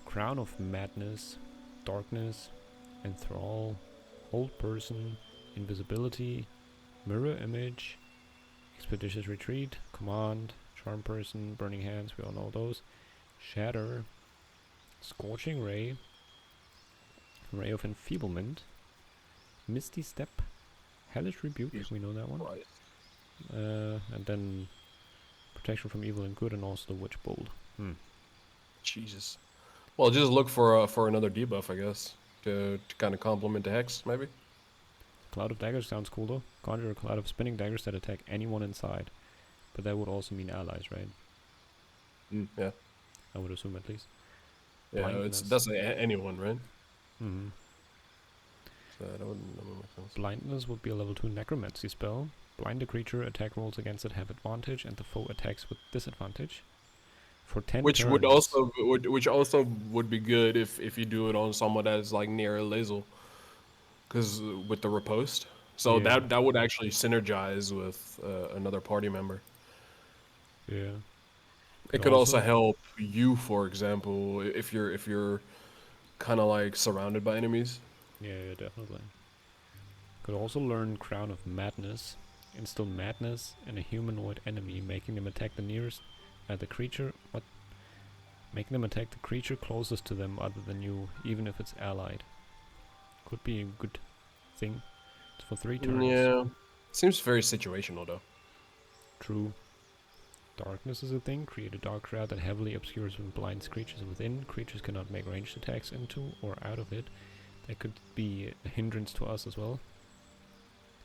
Crown of Madness, Darkness, Enthrall, Hold Person, Invisibility, Mirror Image, Expeditious Retreat, Command, Charm Person, Burning Hands, we all know those. Shatter, Scorching Ray, Ray of Enfeeblement, Misty Step, Hellish Rebuke, we know that one. And then Protection from Evil and Good, and also the Witch Bolt.
Jesus. Well, just look for another debuff, I guess, to kind of complement the hex, maybe.
Cloud of Daggers sounds cool though. Conjure a cloud of spinning daggers that attack anyone inside. But that would also mean allies, right?
Yeah.
I would assume at least.
Yeah, that's anyone, right?
Mm-hmm.
So that wouldn't make sense.
Blindness would be a level 2 necromancy spell. Blind a creature, attack rolls against it have advantage, and the foe attacks with disadvantage. For 10
Which
turns.
which also would be good if you do it on someone that's like near a laser, because with the riposte, so
Yeah.
that would actually synergize with another party member.
Yeah.
It could also help you, for example, if you're kind of like surrounded by enemies.
Yeah, definitely. Could also learn Crown of Madness. Instill madness in a humanoid enemy, making them attack the nearest the creature. Making them attack the creature closest to them other than you, even if it's allied. Could be a good thing. It's for 3 turns.
Yeah. Seems very situational though.
True. Darkness is a thing. Create a dark crowd that heavily obscures and blinds creatures within. Creatures cannot make ranged attacks into or out of it. That could be a hindrance to us as well.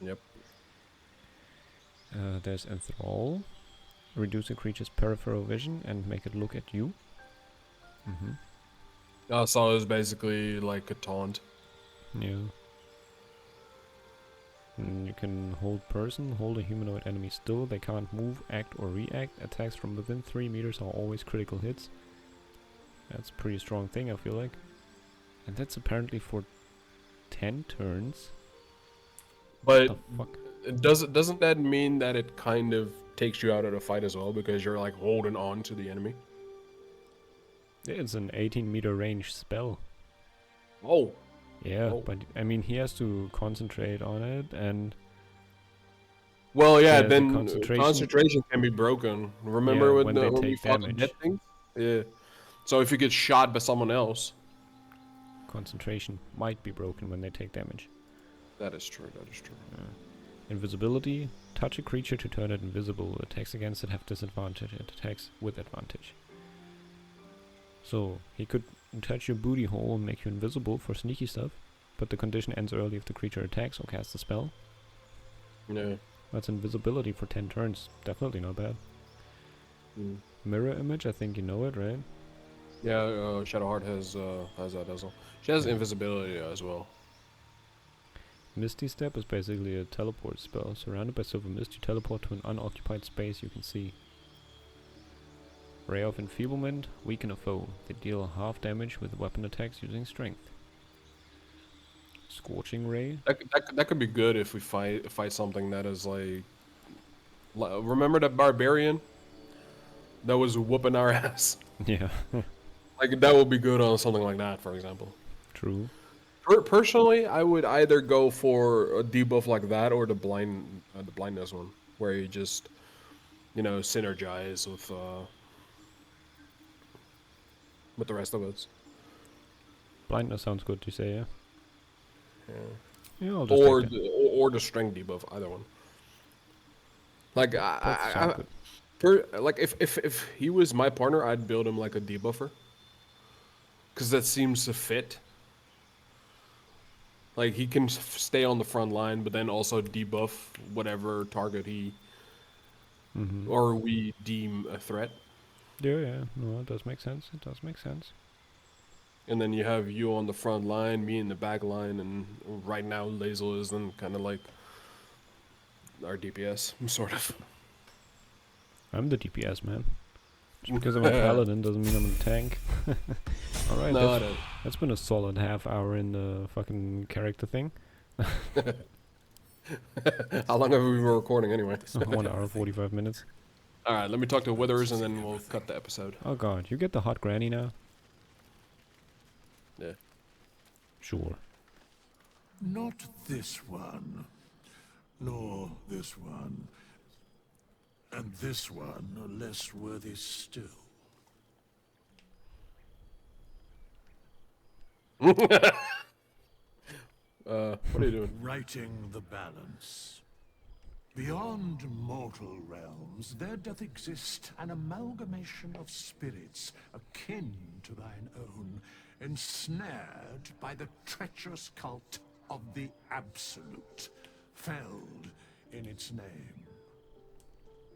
Yep.
There's Enthrall. Reduce a creature's peripheral vision and make it look at you.
So it's basically like a taunt.
Yeah. And you can hold person, hold a humanoid enemy still. They can't move, act, or react. Attacks from within 3 meters are always critical hits. That's a pretty strong thing, I feel like. And that's apparently for 10 turns.
But doesn't that mean that it kind of takes you out of the fight as well, because you're like holding on to the enemy?
It's an 18-meter range spell.
Oh.
Yeah, but I mean he has to concentrate on it, and
well, yeah, then concentration can be broken. Remember when we fought the dead things? Yeah. So if you get shot by someone else,
concentration might be broken when they take damage.
That is true. That is true.
Invisibility. Touch a creature to turn it invisible. Attacks against it have disadvantage. It attacks with advantage. So he could touch your booty hole and make you invisible for sneaky stuff, but the condition ends early if the creature attacks or casts a spell.
Yeah.
That's invisibility for 10 turns. Definitely not bad. Mirror image, I think you know it, right?
Yeah, Shadowheart has that as well. She has invisibility as well.
Misty Step is basically a teleport spell. Surrounded by silver mist, you teleport to an unoccupied space you can see. Ray of Enfeeblement, weaken a foe. They deal half damage with weapon attacks using strength. Scorching Ray.
That could be good if we fight something that is like remember that barbarian that was whooping our ass?
Yeah.
Like that would be good on something like that, for example.
True.
Personally, I would either go for a debuff like that or the blindness one, where you just, synergize with the rest of us.
Blindness sounds good to say, yeah.
Yeah.
Yeah, I'll just take that.
or the strength debuff, either one. Like if he was my partner, I'd build him like a debuffer, because that seems to fit Like, he can stay on the front line, but then also debuff whatever target he or we deem a threat.
Yeah, no, it does make sense. It does make sense.
And then you have you on the front line, me in the back line, and right now Lazel is then kind of like our DPS, sort of.
I'm the DPS, man. Just because I'm a paladin doesn't mean I'm a tank. Alright,
No,
that's been a solid half hour in the fucking character thing.
How long have we been recording anyway?
1 hour, 45 minutes.
Alright, let me talk to Withers and then we'll cut the episode.
Oh god, you get the hot granny now?
Yeah.
Sure.
Not this one. Nor this one. And this one are less worthy still.
What are you doing?
Righting the balance. Beyond mortal realms, there doth exist an amalgamation of spirits akin to thine own, ensnared by the treacherous cult of the Absolute, felled in its name.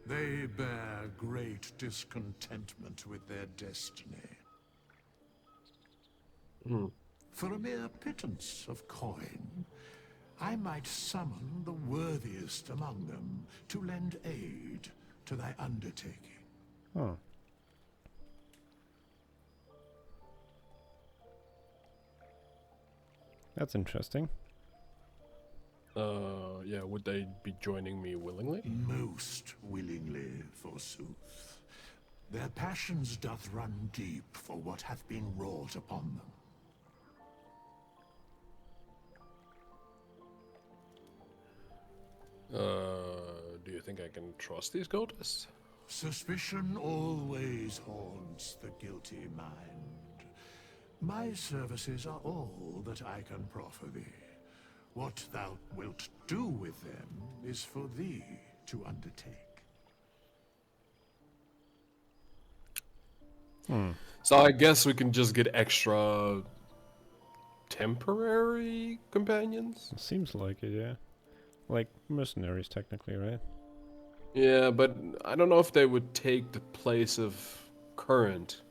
They bear great discontentment with their destiny. For a mere pittance of coin, I might summon the worthiest among them to lend aid to thy undertaking.
Oh. That's interesting.
Yeah, would they be joining me willingly?
Most willingly, forsooth. Their passions doth run deep for what hath been wrought upon them.
Do you think I can trust these cultists?
Suspicion always haunts the guilty mind. My services are all that I can proffer thee. What thou wilt do with them is for thee to undertake.
So I guess we can just get extra temporary companions?
It seems like it, yeah. Like mercenaries, technically, right?
Yeah, but I don't know if they would take the place of current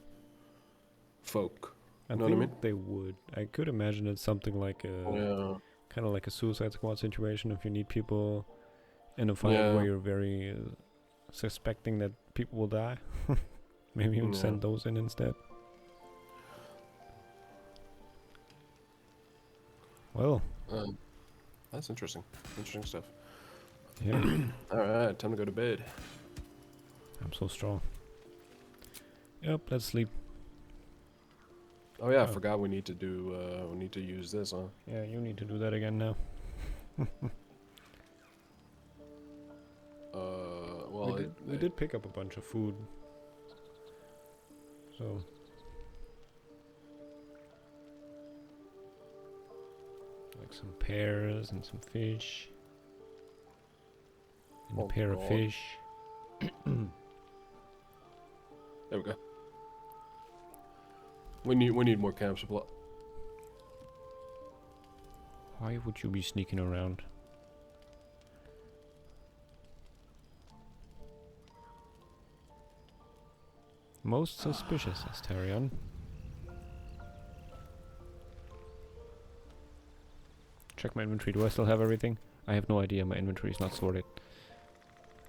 folk.
I
You know
think
what I mean?
they would. I could imagine it's something like a kind of like a Suicide Squad situation. If you need people in a fight where you're very suspecting that people will die, maybe you would send those in instead. Well,
that's interesting. Interesting stuff.
Yeah.
Alright, time to go to bed.
I'm so strong. Yep, let's sleep.
Oh yeah, I forgot we need to do, we need to use this, huh?
Yeah, you need to do that again now.
Well...
We did pick up a bunch of food. So... like some pears and some fish. And a pair of fish.
There we go. We need more camp supply.
Why would you be sneaking around? Most suspicious, Astarion. Check my inventory. Do I still have everything? I have no idea. My inventory is not sorted.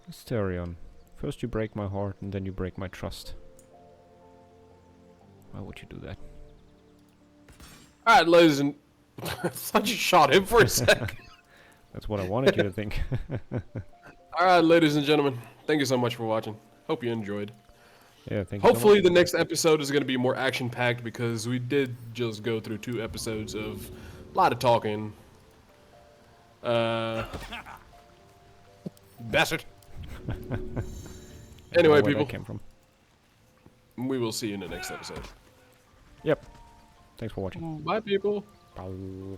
Astarion. First you break my heart and then you break my trust. Why would you do that?
Alright, ladies and... I thought you shot him for a sec.
That's what I wanted you to think.
Alright, ladies and gentlemen. Thank you so much for watching. Hope you enjoyed.
Yeah, thank you.
Hopefully the next episode is going to be more action-packed because we did just go through 2 episodes of a lot of talking. Bastard. Anyway,
where
people.
that came from.
We will see you in the next episode.
Yep. Thanks for watching.
Bye, people.
Bye.